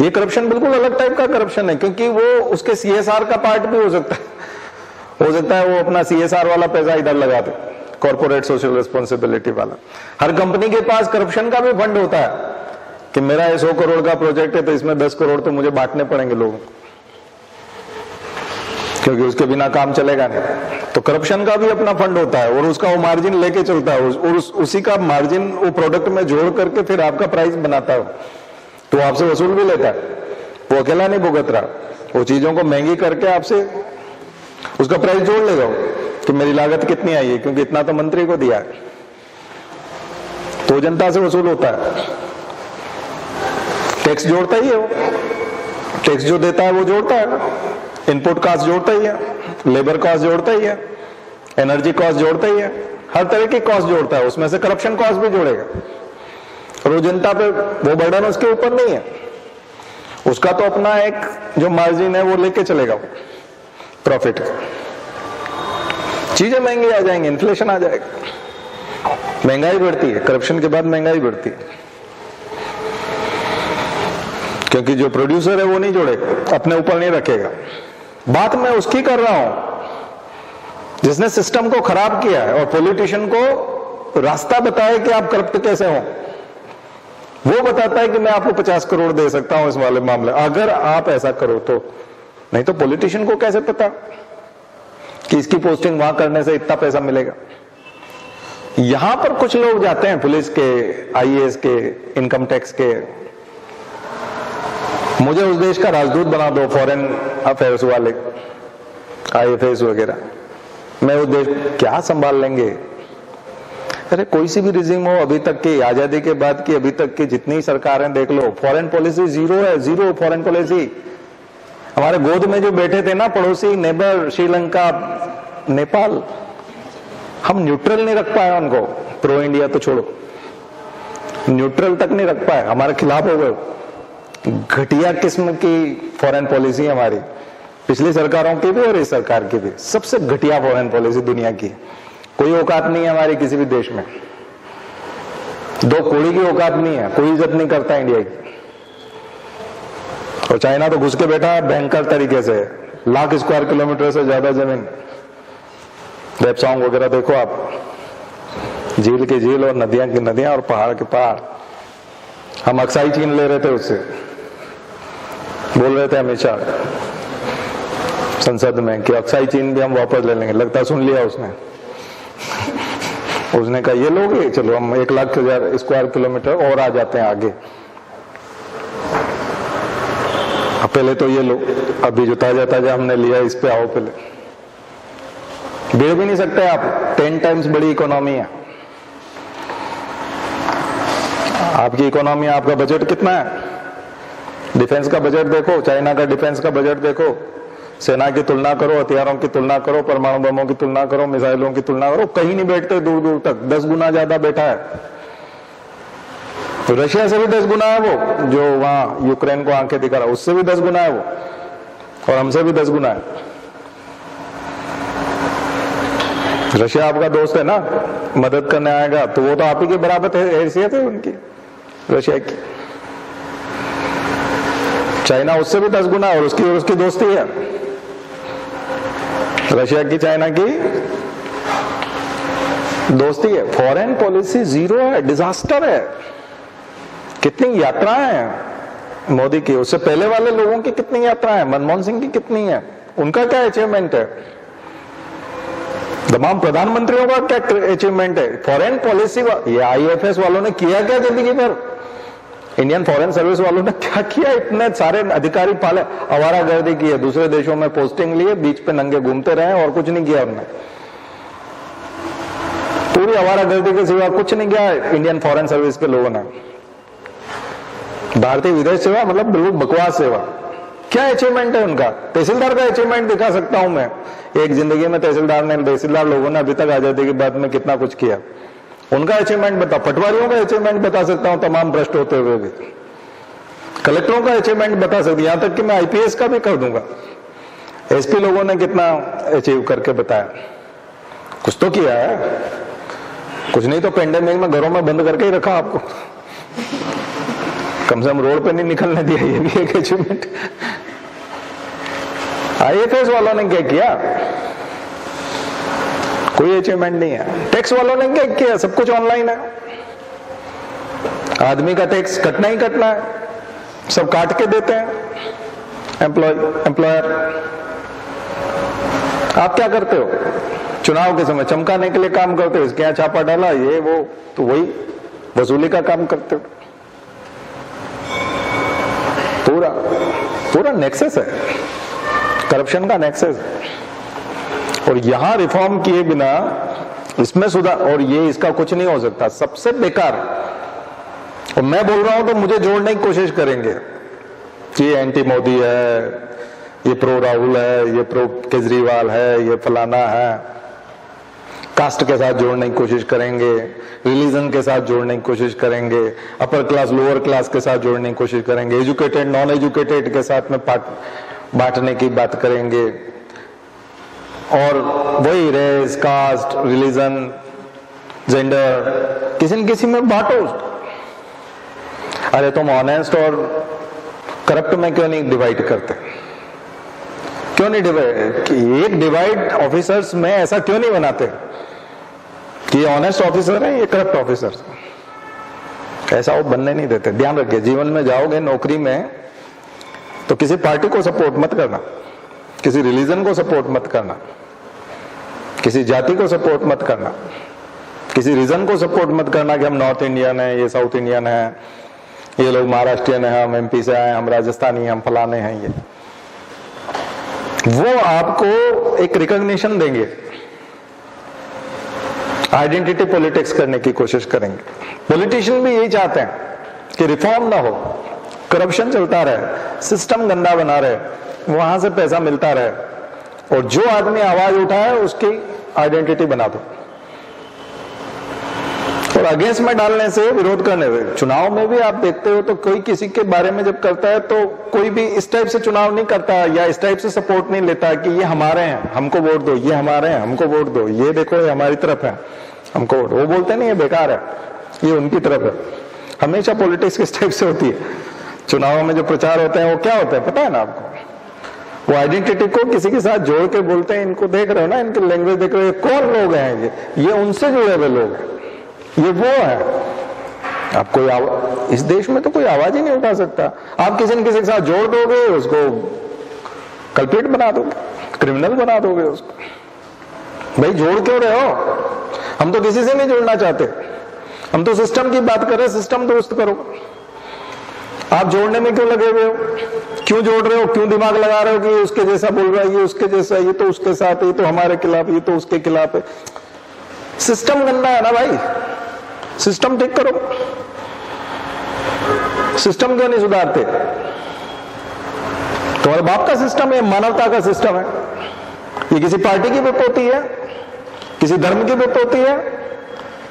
ये करप्शन बिल्कुल अलग टाइप का करप्शन है, क्योंकि वो उसके सीएसआर का पार्ट भी हो सकता है वो अपना सीएसआर वाला पैसा इधर लगा दे, कॉर्पोरेट सोशल रिस्पॉन्सिबिलिटी वाला। हर कंपनी के पास करप्शन का भी फंड होता है कि मेरा 100 करोड़ का प्रोजेक्ट है तो इसमें 10 करोड़ तो मुझे बांटने पड़ेंगे लोगों को, क्योंकि उसके बिना काम चलेगा नहीं। तो करप्शन का भी अपना फंड होता है और उसका वो मार्जिन लेके चलता है, और उसी का मार्जिन वो प्रोडक्ट में जोड़ करके फिर आपका प्राइस बनाता है, तो आपसे वसूल भी लेता है। वो अकेला नहीं भुगत रहा, वो चीजों को महंगी करके आपसे उसका प्राइस जोड़ लेगा, कि मेरी लागत कितनी आई है, क्योंकि इतना तो मंत्री को दिया है, तो जनता से वसूल होता है। टैक्स जोड़ता ही है वो, टैक्स जो देता है वो जोड़ता है, इनपुट कॉस्ट जोड़ता ही है, लेबर कॉस्ट जोड़ता ही है, एनर्जी कॉस्ट जोड़ता ही है, हर तरह की कॉस्ट जोड़ता है, उसमें से करप्शन कॉस्ट भी जोड़ेगा। और वो जनता पे वो बर्डन उसके ऊपर नहीं है, उसका तो अपना एक जो मार्जिन है वो लेके चलेगा, वो प्रॉफिट। चीजें महंगी आ जाएंगी, इन्फ्लेशन आ जाएगा, महंगाई बढ़ती है, करप्शन के बाद महंगाई बढ़ती है, क्योंकि जो प्रोड्यूसर है वो नहीं जोड़ेगा, अपने ऊपर नहीं रखेगा। बात मैं उसकी कर रहा हूं जिसने सिस्टम को खराब किया है और पॉलिटिशियन को रास्ता बताया कि आप करप्ट कैसे हो। वो बताता है कि मैं आपको 50 करोड़ दे सकता हूं इस वाले मामले, अगर आप ऐसा करो तो। नहीं तो पॉलिटिशियन को कैसे पता कि इसकी पोस्टिंग वहां करने से इतना पैसा मिलेगा। यहां पर कुछ लोग जाते हैं, पुलिस के, आईएएस के, इनकम टैक्स के, मुझे उस देश का राजदूत बना दो, फॉरेन अफेयर्स वाले, आईएफएस वगैरह, मैं उस देश क्या संभाल लेंगे। अरे कोई सी भी रिजिम हो, अभी तक की आजादी के बाद की अभी तक की जितनी सरकारें देख लो, फॉरेन पॉलिसी जीरो है, जीरो फॉरेन पॉलिसी। हमारे गोद में जो बैठे थे ना पड़ोसी नेबर, श्रीलंका, नेपाल, हम न्यूट्रल नहीं रख पाए उनको, प्रो इंडिया तो छोड़ो, न्यूट्रल तक नहीं रख पाए, हमारे खिलाफ हो गए। घटिया किस्म की फॉरेन पॉलिसी हमारी, पिछली सरकारों की भी और इस सरकार की भी, सबसे घटिया फॉरेन पॉलिसी दुनिया की। कोई औकात नहीं है हमारी किसी भी देश में, दो कौड़ी की औकात नहीं है, कोई इज्जत नहीं करता इंडिया की। और चाइना तो घुस के बैठा है भयंकर तरीके से, 1,00,000 स्क्वायर किलोमीटर से ज्यादा जमीन, वेबसॉन्ग वगैरह देखो आप, झील की झील और नदियां की नदियां और पहाड़ के पहाड़। हम अक्साई छीन ले रहे थे उससे, बोल रहे थे अमित शाह संसद में कि अक्साई चीन भी हम वापस ले लेंगे, लगता सुन लिया उसने। उसने कहा ये लोगे, चलो हम 1,00,000 स्क्वायर किलोमीटर और आ जाते हैं आगे, पहले तो ये लो, अभी जो ताजा ताजा हमने लिया इस पे आओ पहले। बेच भी नहीं सकते आप, 10 टाइम्स बड़ी इकोनॉमी है आपकी इकोनॉमी। आपका बजट कितना है, डिफेंस का बजट देखो, चाइना का डिफेंस का बजट देखो, सेना की तुलना करो, हथियारों की तुलना करो, परमाणु बमों की तुलना करो, मिसाइलों की तुलना करो, कहीं नहीं बैठते दूर दूर तक, 10 गुना ज्यादा बैठा है। तो रशिया से भी 10 गुना है वो, जो वहां यूक्रेन को आंखें दिखा रहा, उससे भी 10 गुना है वो, और हमसे भी 10 गुना है। रशिया आपका दोस्त है ना, मदद करने आएगा तो वो तो आप ही के बराबर हैसियत है उनकी, रशिया की। चाइना उससे भी 10 गुना और उसकी दोस्ती है, रशिया की चाइना की दोस्ती है। फॉरेन पॉलिसी जीरो है, डिजास्टर है। कितनी यात्राएं हैं मोदी की, उससे पहले वाले लोगों की कितनी यात्राएं, मनमोहन सिंह की कितनी है, उनका क्या अचीवमेंट है, तमाम प्रधानमंत्रियों का क्या अचीवमेंट है। फॉरेन पॉलिसी ये आईएफएस वालों ने किया क्या जिंदगी भर, इंडियन फॉरेन सर्विस वालों ने क्या किया, इतने सारे अधिकारी पाले, आवारागर्दी की है, दूसरे देशों में पोस्टिंग लिए, बीच पे नंगे घूमते रहे और कुछ नहीं किया उन्होंने। पूरी आवारागर्दी के सिवा कुछ नहीं किया इंडियन फॉरेन सर्विस के लोगों ने। भारतीय विदेश सेवा मतलब बिल्कुल बकवास सेवा। क्या अचीवमेंट है उनका, तहसीलदार का अचीवमेंट दिखा सकता हूं मैं, एक जिंदगी में तहसीलदार लोगों ने अभी तक आजादी के बाद में कितना कुछ किया, उनका अचीवमेंट बता। पटवारियों का अचीवमेंट बता सकता हूं, तमाम भ्रष्ट होते हुए भी। कलेक्टरों का अचीवमेंट बता सकती, यहां तक कि मैं आईपीएस का भी कर दूंगा। एसपी लोगों ने कितना अचीव करके बताया, कुछ तो किया है, कुछ नहीं तो पेंडेमिक में घरों में बंद करके ही रखा आपको, कम से कम रोड पे नहीं निकलने दिया, ये भी एक अचीवमेंट। आईएफएस वालों ने क्या किया, कोई अचीवमेंट नहीं है। टैक्स वालों ने क्या किया, सब कुछ ऑनलाइन है, आदमी का टैक्स कटना ही कटना है, सब काट के देते हैं एम्प्लॉयर। आप क्या करते हो, चुनाव के समय चमकाने के लिए काम करते हो, इसके यहाँ छापा डाला, ये वो, तो वही वसूली का काम करते हो। पूरा नेक्सस है, करप्शन का नेक्सस है। और यहां रिफॉर्म किए बिना इसमें सुधार, और ये इसका कुछ नहीं हो सकता, सबसे बेकार। और मैं बोल रहा हूं तो मुझे जोड़ने की कोशिश करेंगे कि ये एंटी मोदी है, ये प्रो राहुल है, ये प्रो केजरीवाल है, ये फलाना है। कास्ट के साथ जोड़ने की कोशिश करेंगे, रिलीजन के साथ जोड़ने की कोशिश करेंगे, अपर क्लास लोअर क्लास के साथ जोड़ने की कोशिश करेंगे, एजुकेटेड नॉन एजुकेटेड के साथ में बांटने की बात करेंगे, और वही रेस, कास्ट, रिलीजन, जेंडर, किसी न किसी में बांटो। अरे तुम ऑनेस्ट और करप्ट में क्यों नहीं डिवाइड करते? क्यों नहीं डिवाइड? एक डिवाइड ऑफिसर्स में ऐसा क्यों नहीं बनाते कि ये ऑनेस्ट ऑफिसर है, ये करप्ट ऑफिसर? ऐसा वो बनने नहीं देते। ध्यान रखिए, जीवन में जाओगे नौकरी में तो किसी पार्टी को सपोर्ट मत करना, किसी रिलीजन को सपोर्ट मत करना, किसी जाति को सपोर्ट मत करना, किसी रीजन को सपोर्ट मत करना कि हम नॉर्थ इंडियन है, ये साउथ इंडियन है, ये लोग महाराष्ट्रियन है, हम एमपी से आए, हम राजस्थानी हैं, हम फलाने हैं। ये वो आपको एक रिकॉग्निशन देंगे, आइडेंटिटी पॉलिटिक्स करने की कोशिश करेंगे। पॉलिटिशियन भी यही चाहते हैं कि रिफॉर्म ना हो, करप्शन चलता रहे, सिस्टम गंदा बना रहे, वहां से पैसा मिलता रहे, और जो आदमी आवाज उठाए उसकी आइडेंटिटी बना दो। और अगेंस्ट में डालने से, विरोध करने से, चुनाव में भी आप देखते हो तो कोई किसी के बारे में जब करता है तो कोई भी इस टाइप से चुनाव नहीं करता या इस टाइप से सपोर्ट नहीं लेता कि ये हमारे हैं, हमको वोट दो, ये हमारे हैं, हमको वोट दो, ये देखो ये हमारी तरफ है, हमको वोट। वो बोलते नहीं ये बेकार है, ये उनकी तरफ है। हमेशा पॉलिटिक्स किस टाइप से होती है? चुनाव में जो प्रचार होते हैं वो क्या होता है पता है ना आपको? वो आइडेंटिटी को किसी के साथ जोड़ के बोलते हैं, इनको देख रहे हो ना, इनकी लैंग्वेज देख रहे हो, कौन लोग हैं ये उनसे जुड़े हुए लोग हैं, ये वो है। आप कोई इस देश में तो कोई आवाज ही नहीं उठा सकता। आप किसी न किसी के साथ जोड़ दोगे, उसको कल्प्रिट बना दोगे, क्रिमिनल बना दोगे उसको। भाई जोड़ क्यों रहे हो? हम तो किसी से नहीं जुड़ना चाहते, हम तो सिस्टम की बात कर रहे हैं, सिस्टम दुरुस्त करो। आप जोड़ने में क्यों लगे हुए हो? क्यों जोड़ रहे हो? क्यों दिमाग लगा रहे हो कि ये उसके जैसा बोल रहा है, ये उसके जैसा, ये तो उसके साथ, ये तो हमारे खिलाफ, ये तो उसके खिलाफ है। सिस्टम गंदा है ना भाई, सिस्टम ठीक करो। सिस्टम क्यों नहीं सुधारते? तुम्हारे बाप का सिस्टम है, मानवता का सिस्टम है। ये किसी पार्टी की विपत्ति है, किसी धर्म की विपत्ति है,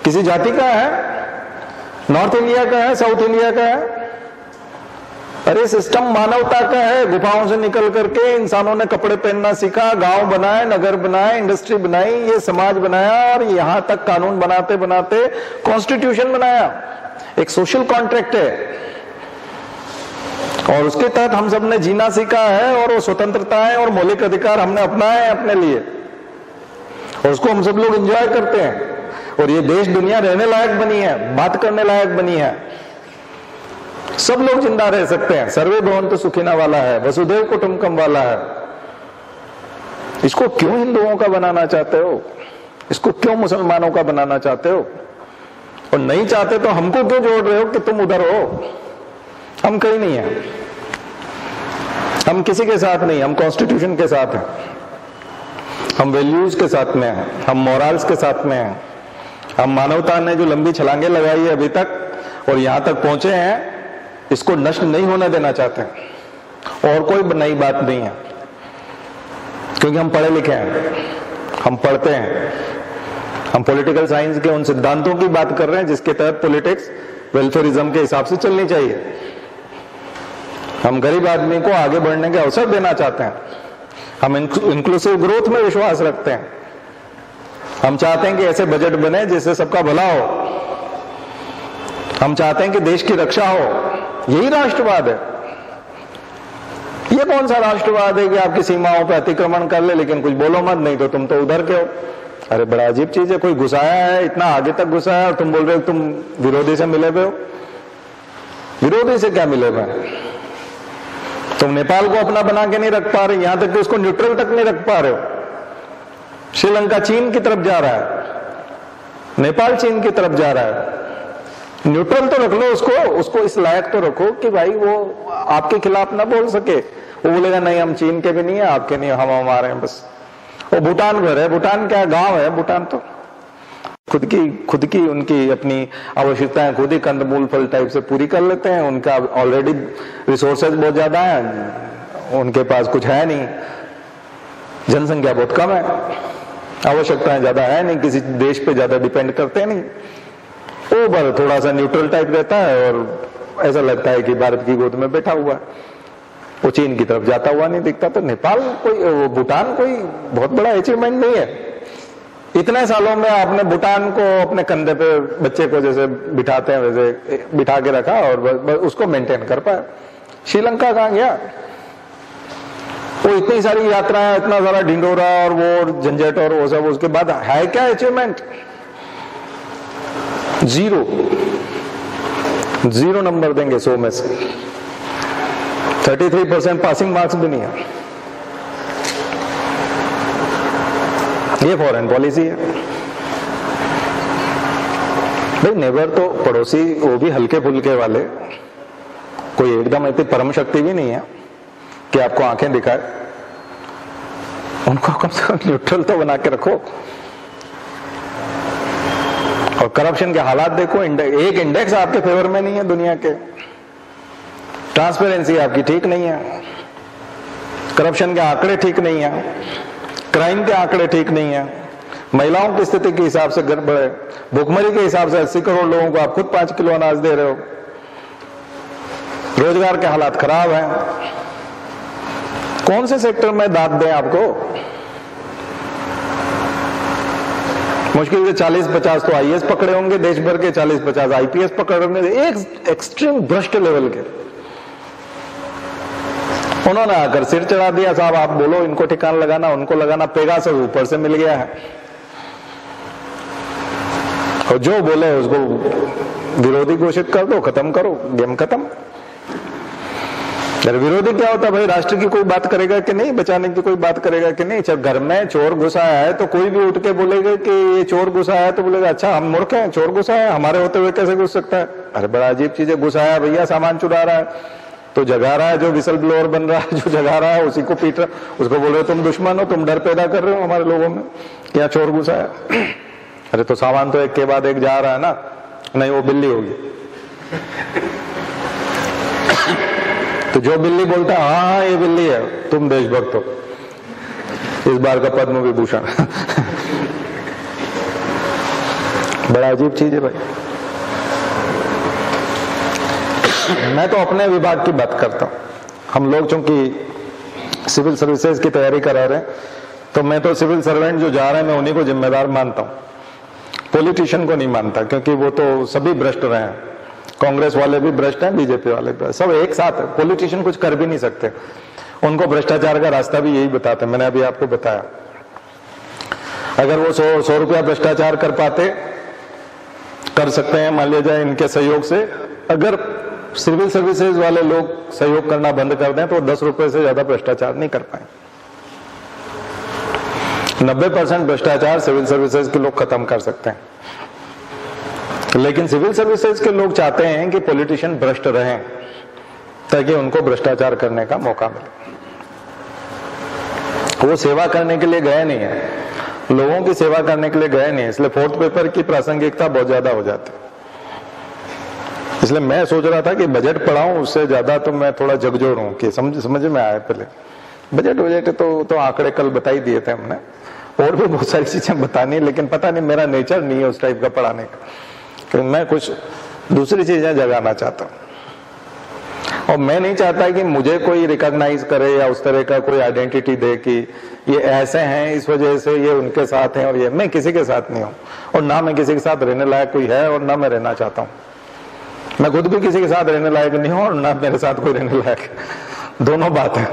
किसी जाति का है, नॉर्थ इंडिया का है, साउथ इंडिया का है। अरे सिस्टम मानवता का है। गुफाओं से निकल करके इंसानों ने कपड़े पहनना सीखा, गांव बनाए, नगर बनाए, इंडस्ट्री बनाई, ये समाज बनाया, और यहां तक कानून बनाते बनाते कॉन्स्टिट्यूशन बनाया। एक सोशल कॉन्ट्रैक्ट है, और उसके तहत हम सब ने जीना सीखा है, और वो स्वतंत्रताएं और मौलिक अधिकार हमने अपनाए हैं अपने लिए, और उसको हम सब लोग एंजॉय करते हैं। और ये देश दुनिया रहने लायक बनी है, बात करने लायक बनी है, सब लोग जिंदा रह सकते हैं। सर्वे भवन्तु सुखिनः वाला है, वसुधैव कुटुंबकम वाला है। इसको क्यों हिंदुओं का बनाना चाहते हो? इसको क्यों मुसलमानों का बनाना चाहते हो? और नहीं चाहते तो हमको क्यों जोड़ रहे हो कि तुम उधर हो? हम कहीं नहीं है, हम किसी के साथ नहीं, हम कॉन्स्टिट्यूशन के साथ हैं, हम वैल्यूज के साथ में हैं, हम मोरल्स के साथ में हैं, हम मानवता ने जो लंबी छलांगे लगाई है अभी तक और यहां तक पहुंचे हैं, इसको नष्ट नहीं होने देना चाहते हैं। और कोई नई बात नहीं है, क्योंकि हम पढ़े लिखे हैं, हम पढ़ते हैं, हम पॉलिटिकल साइंस के उन सिद्धांतों की बात कर रहे हैं जिसके तहत पॉलिटिक्स वेलफेयरिज्म के हिसाब से चलनी चाहिए। हम गरीब आदमी को आगे बढ़ने के अवसर देना चाहते हैं, हम इंक्लूसिव ग्रोथ में विश्वास रखते हैं, हम चाहते हैं कि ऐसे बजट बने जिससे सबका भला हो, हम चाहते हैं कि देश की रक्षा हो। यही राष्ट्रवाद है। ये कौन सा राष्ट्रवाद है कि आपकी सीमाओं पर अतिक्रमण कर ले लेकिन कुछ बोलो मत, नहीं तो तुम तो उधर के हो। अरे बड़ा अजीब चीज है, कोई घुसाया है, इतना आगे तक घुसाया और तुम बोल रहे हो तुम विरोधी से मिले हुए हो। विरोधी से क्या मिले हुए? तुम नेपाल को अपना बना के नहीं रख पा रहे, यहां तक कि उसको न्यूट्रल तक नहीं रख पा रहे हो। श्रीलंका चीन की तरफ जा रहा है, नेपाल चीन की तरफ जा रहा है। न्यूट्रल तो रख लो उसको इस लायक तो रखो कि भाई वो आपके खिलाफ ना बोल सके। वो बोलेगा नहीं हम चीन के भी नहीं है, आपके नहीं, हम हमारे हैं बस। वो भूटान घर है, भूटान क्या गांव है, भूटान तो खुद की उनकी अपनी आवश्यकताएं खुद ही कंदमूल फल टाइप से पूरी कर लेते हैं। उनका ऑलरेडी रिसोर्सेज बहुत ज्यादा है, उनके पास कुछ है नहीं, जनसंख्या बहुत कम है, आवश्यकताएं ज्यादा है नहीं, किसी देश पे ज्यादा डिपेंड करते नहीं। वो बस थोड़ा सा न्यूट्रल टाइप रहता है और ऐसा लगता है कि भारत की गोद में बैठा हुआ है। वो चीन की तरफ जाता हुआ नहीं दिखता। तो नेपाल कोई, भूटान कोई बहुत बड़ा अचीवमेंट नहीं है। इतने सालों में आपने भूटान को अपने कंधे पे बच्चे को जैसे बिठाते हैं वैसे बिठा के रखा और उसको मेंटेन कर पाया। श्रीलंका कहां गया? वो इतनी सारी यात्राएं, इतना सारा ढिंडोरा और वो झंझट और वो सब, उसके बाद है क्या अचीवमेंट? जीरो नंबर देंगे 100 में से। 33% पासिंग मार्क्स भी नहीं है। ये फॉरेन पॉलिसी है भाई। नेबर तो पड़ोसी, वो भी हल्के फुल्के वाले, कोई एकदम इतनी परम शक्ति भी नहीं है कि आपको आंखें दिखाए। उनको कम से कम न्यूट्रल तो बना के रखो। और करप्शन के हालात देखो, एक इंडेक्स आपके फेवर में नहीं है दुनिया के। ट्रांसपेरेंसी आपकी ठीक नहीं है, करप्शन के आंकड़े ठीक नहीं है, क्राइम के आंकड़े ठीक नहीं है, महिलाओं की स्थिति के हिसाब से गड़बड़ है, भुखमरी के हिसाब से 80 करोड़ लोगों को आप खुद 5 किलो अनाज दे रहे हो, रोजगार के हालात खराब हैं। कौन से सेक्टर में दाद दें आपको? मुश्किल से 40-50 तो आईएएस पकड़े होंगे, देश भर के 40-50 आईपीएस पकड़े होंगे, एक एक्सट्रीम भ्रष्ट लेवल के। उन्होंने आकर सिर चढ़ा दिया, साहब आप बोलो इनको ठिकाना लगाना, उनको लगाना, पेगासस ऊपर से मिल गया है और जो बोले उसको विरोधी घोषित कर दो, खत्म करो, गेम खत्म। अरे विरोधी क्या होता भाई? राष्ट्र की कोई बात करेगा कि नहीं, बचाने की कोई बात करेगा कि नहीं? जब घर में चोर घुसा है तो कोई भी उठ के बोलेगा कि ये चोर घुसा है, तो बोलेगा अच्छा हम मूर्ख हैं, चोर घुसा है, हमारे होते हुए कैसे घुस सकता है? अरे बड़ा अजीब चीज है, घुसा है भैया, सामान चुरा रहा है तो जगा रहा है, जो विसल ब्लोअर बन रहा है, जो जगा रहा है उसी को पीट रहा, उसको बोल रहे तुम दुश्मन हो, तुम डर पैदा कर रहे हो हमारे लोगों में, क्या चोर घुसा है? अरे तो सामान तो एक के बाद एक जा रहा है ना। नहीं, वो बिल्ली होगी। तो जो बिल्ली बोलता है हाँ ये बिल्ली है, तुम देशभक्त हो, इस बार का पद्म विभूषण। बड़ा अजीब चीज है भाई। मैं तो अपने विभाग की बात करता हूं। हम लोग चूंकि सिविल सर्विसेज की तैयारी करा रहे हैं, तो मैं तो सिविल सर्वेंट जो जा रहे हैं मैं उन्हीं को जिम्मेदार मानता हूं, पॉलिटिशियन को नहीं मानता, क्योंकि वो तो सभी भ्रष्ट रहे हैं। कांग्रेस वाले भी भ्रष्ट हैं, बीजेपी वाले भी, सब एक साथ है। पॉलिटिशियन कुछ कर भी नहीं सकते, उनको भ्रष्टाचार का रास्ता भी यही बताते हैं। मैंने अभी आपको बताया, अगर वो 100 रुपया भ्रष्टाचार कर पाते, कर सकते हैं मान लिया जाए इनके सहयोग से, अगर सिविल सर्विसेज वाले लोग सहयोग करना बंद कर दें तो 10 रुपए से ज्यादा भ्रष्टाचार नहीं कर पाए। 90% भ्रष्टाचार सिविल सर्विसेज के लोग खत्म कर सकते हैं, लेकिन सिविल सर्विसेज के लोग चाहते हैं कि पॉलिटिशियन भ्रष्ट रहें ताकि उनको भ्रष्टाचार करने का मौका मिले। वो सेवा करने के लिए गए नहीं है, लोगों की सेवा करने के लिए गए नहीं है, इसलिए फोर्थ पेपर की प्रासंगिकता बहुत ज्यादा हो जाती है। इसलिए मैं सोच रहा था कि बजट पढ़ाऊं, उससे ज्यादा तो मैं थोड़ा झकझोर हूं कि समझ में आए। पहले बजट तो आंकड़े कल बता ही दिए थे हमने, और भी बहुत सारी चीजें बतानी, लेकिन पता नहीं मेरा नेचर नहीं है उस टाइप का पढ़ाने का, क्योंकि मैं कुछ दूसरी चीजें जगाना चाहता हूं। और मैं नहीं चाहता कि मुझे कोई रिकॉग्नाइज करे या उस तरह का कोई आइडेंटिटी दे कि ये ऐसे हैं इस वजह से ये उनके साथ हैं, और ये मैं किसी के साथ नहीं हूं, और ना मैं किसी के साथ रहने लायक कोई है और ना मैं रहना चाहता हूं। मैं खुद भी किसी के साथ रहने लायक नहीं हूं और ना मेरे साथ कोई रहने लायक है। दोनों बात है,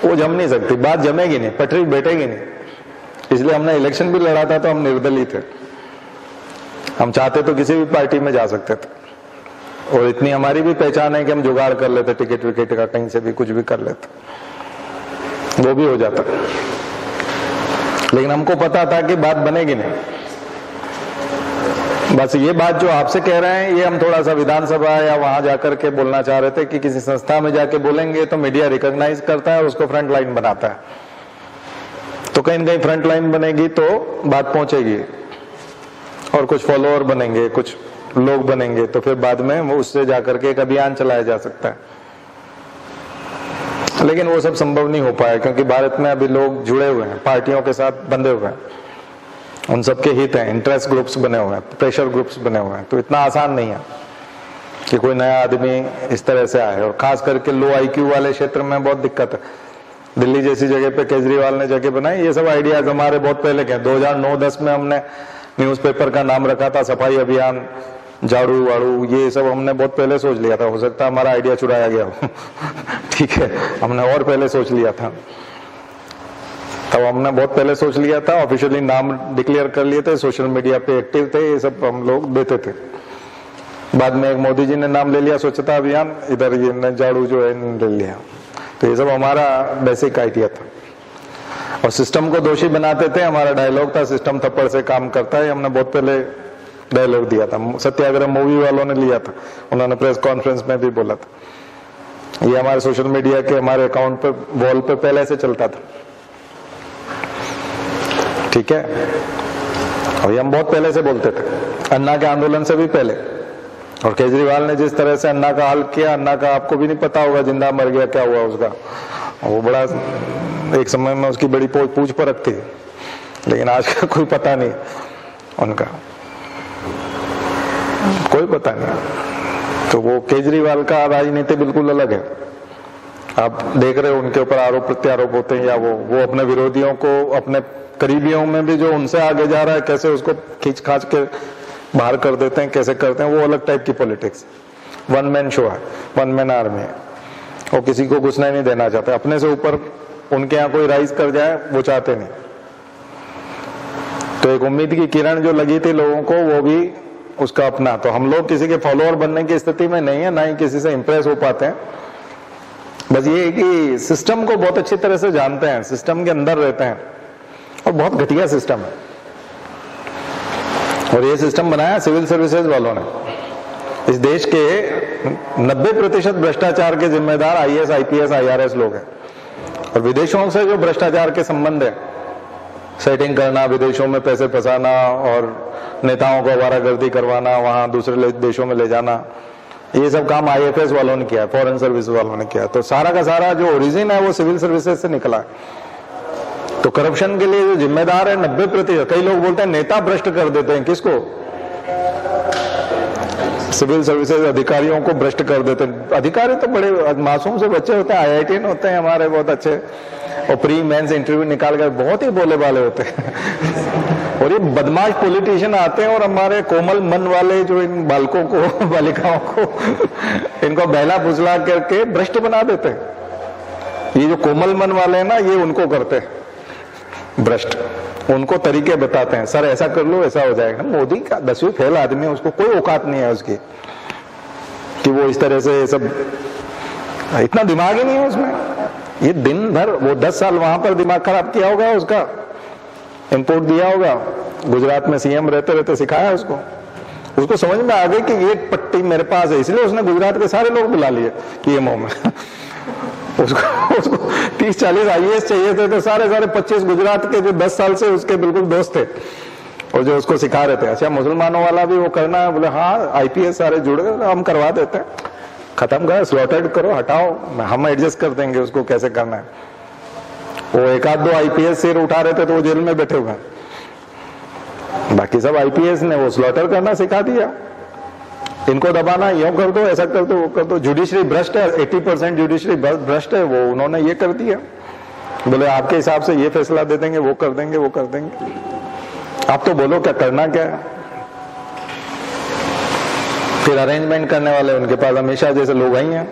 वो जम नहीं सकती, बात जमेगी नहीं, पटरी बैठेगी नहीं। इसलिए हमने इलेक्शन भी लड़ा था तो हम निर्दलीय थे, हम चाहते तो किसी भी पार्टी में जा सकते थे, और इतनी हमारी भी पहचान है कि हम जुगाड़ कर लेते, टिकट विकेट का कहीं से भी कुछ भी कर लेते, वो भी हो जाता। लेकिन हमको पता था कि बात बनेगी नहीं। बस ये बात जो आपसे कह रहे हैं, ये हम थोड़ा सा विधानसभा या वहां जाकर के बोलना चाह रहे थे कि किसी संस्था में जाके बोलेंगे तो मीडिया रिकॉग्नाइज करता है, उसको फ्रंट लाइन बनाता है। तो कहीं न कहीं फ्रंट लाइन बनेगी तो बात पहुंचेगी और कुछ फॉलोअर बनेंगे, कुछ लोग बनेंगे, तो फिर बाद में वो उससे जाकर के एक अभियान चलाया जा सकता है। लेकिन वो सब संभव नहीं हो पाया क्योंकि भारत में अभी लोग जुड़े हुए हैं, पार्टियों के साथ बंधे हुए हैं, उन सबके हित हैं, इंटरेस्ट ग्रुप्स बने हुए हैं, प्रेशर ग्रुप्स बने हुए हैं। तो इतना आसान नहीं है कि कोई नया आदमी इस तरह से आए, और खास करके लो आईक्यू वाले क्षेत्र में बहुत दिक्कत है। दिल्ली जैसी जगह पे केजरीवाल ने जगह बनाई, ये सब आइडियाज हमारे बहुत पहले के हैं। 2009-10 में हमने न्यूज़पेपर का नाम रखा था सफाई अभियान, झाड़ू वाड़ू, ये सब हमने बहुत पहले सोच लिया था। हो सकता है हमारा आइडिया चुराया गया हो ठीक है, हमने और पहले सोच लिया था, तब हमने बहुत पहले सोच लिया था, ऑफिशियली नाम डिक्लेयर कर लिए थे, सोशल मीडिया पे एक्टिव थे, ये सब हम लोग देते थे। बाद में एक मोदी जी ने नाम ले लिया स्वच्छता अभियान, इधर ये झाड़ू जो है ले लिया। तो ये सब हमारा बेसिक आइडिया था और सिस्टम को दोषी बनाते थे। हमारा डायलॉग था सिस्टम थप्पड़ से काम करता है, हमने बहुत पहले डायलॉग दिया था। सत्याग्रह मूवी वालों ने लिया था, उन्होंने प्रेस कॉन्फ्रेंस में भी बोला था। ये हमारे सोशल मीडिया के हमारे अकाउंट पे वॉल पे पहले से चलता था, ठीक है। और ये हम बहुत पहले से बोलते थे, अन्ना के आंदोलन से भी पहले। और केजरीवाल ने जिस तरह से अन्ना का हाल किया, अन्ना का आपको भी नहीं पता होगा, जिंदा मर गया क्या हुआ उसका, वो बड़ा एक समय में उसकी बड़ी पूछ परख थी, लेकिन आज का कोई पता नहीं उनका, कोई पता नहीं। तो वो केजरीवाल का राजनीति बिल्कुल अलग है। आप देख रहे हो उनके ऊपर आरोप प्रत्यारोप होते हैं, या वो अपने विरोधियों को, अपने करीबियों में भी जो उनसे आगे जा रहा है, कैसे उसको खींच खाच के बाहर कर देते हैं, कैसे करते हैं, वो अलग टाइप की पॉलिटिक्स। वन मैन शो है, वन मैन आर्मी है, वो किसी को घुसना नहीं देना चाहते। अपने से ऊपर उनके यहाँ कोई राइज कर जाए वो चाहते नहीं। तो एक उम्मीद की किरण जो लगी थी लोगों को, वो भी उसका अपना। तो हम लोग किसी के फॉलोअर बनने की स्थिति में नहीं है, ना ही किसी से इंप्रेस हो पाते हैं। बस ये है कि सिस्टम को बहुत अच्छी तरह से जानते हैं, सिस्टम के अंदर रहते हैं, और बहुत घटिया सिस्टम है। और ये सिस्टम बनाया सिविल सर्विसेज वालों ने। इस देश के 90% भ्रष्टाचार के जिम्मेदार आईएएस, आईपीएस, आईआरएस लोग हैं। और विदेशों से जो भ्रष्टाचार के संबंध है, सेटिंग करना, विदेशों में पैसे फंसाना और नेताओं को आवारागर्दी करवाना, वहां दूसरे देशों में ले जाना, ये सब काम आईएफएस वालों ने किया, फॉरेन सर्विस वालों ने किया। तो सारा का सारा जो ओरिजिन है वो सिविल सर्विसेज से निकला है। तो करप्शन के लिए जो जिम्मेदार है 90%, कई लोग बोलते हैं नेता भ्रष्ट कर देते हैं, किसको? सिविल सर्विसेज अधिकारियों को भ्रष्ट कर देते हैं। अधिकारी तो बड़े मासूम से बच्चे होते हैं, IITian होते हैं हमारे, बहुत अच्छे, और प्री मेंस इंटरव्यू निकाल कर बहुत ही बोले वाले होते हैं और ये बदमाश पॉलिटिशियन आते हैं और हमारे कोमल मन वाले जो इन बालकों को, बालिकाओं को, इनको बहला फुसला करके भ्रष्ट बना देते हैं। ये जो कोमल मन वाले हैं ना, ये उनको करते हैं भ्रष्ट, उनको तरीके बताते हैं, सर ऐसा कर लो ऐसा हो जाएगा। मोदी का 10वीं फेल आदमी है, उसको कोई औकात नहीं है उसकी कि वो इस तरह से सब, इतना दिमाग ही नहीं है उसमें। ये दिन भर वो 10 साल वहां पर दिमाग खराब किया होगा, उसका इनपुट दिया होगा, गुजरात में सीएम रहते रहते सिखाया उसको समझ में आ गई कि ये पट्टी मेरे पास है, इसलिए उसने गुजरात के सारे लोग बुला लिए पीएमओ में उसको 30-40 आईएएस चाहिए थे, तो सारे 25 गुजरात के जो 10 साल से उसके बिल्कुल दोस्त थे और जो उसको सिखा रहे थे। अच्छा मुसलमानों वाला भी वो करना है, बोले हाँ आईपीएस सारे जुड़ गए, हम करवा देते हैं, खत्म करो, स्लॉटेड करो, हटाओ, हम एडजस्ट कर देंगे उसको कैसे करना है। वो एक आध 2 आईपीएस सिर उठा रहे थे तो वो जेल में बैठे हुए, बाकी सब आईपीएस ने वो स्लॉटर करना सिखा दिया। इनको दबाना, यूं कर दो, ऐसा कर दो, वो कर दो। जुडिशरी भ्रष्ट है, 80% जुडिशरी भ्रष्ट है, वो उन्होंने ये कर दिया, बोले आपके हिसाब से ये फैसला दे देंगे, वो कर देंगे, वो कर देंगे। आप तो बोलो क्या करना क्या है। फिर अरेंजमेंट करने वाले उनके पास हमेशा जैसे लोग ही हैं,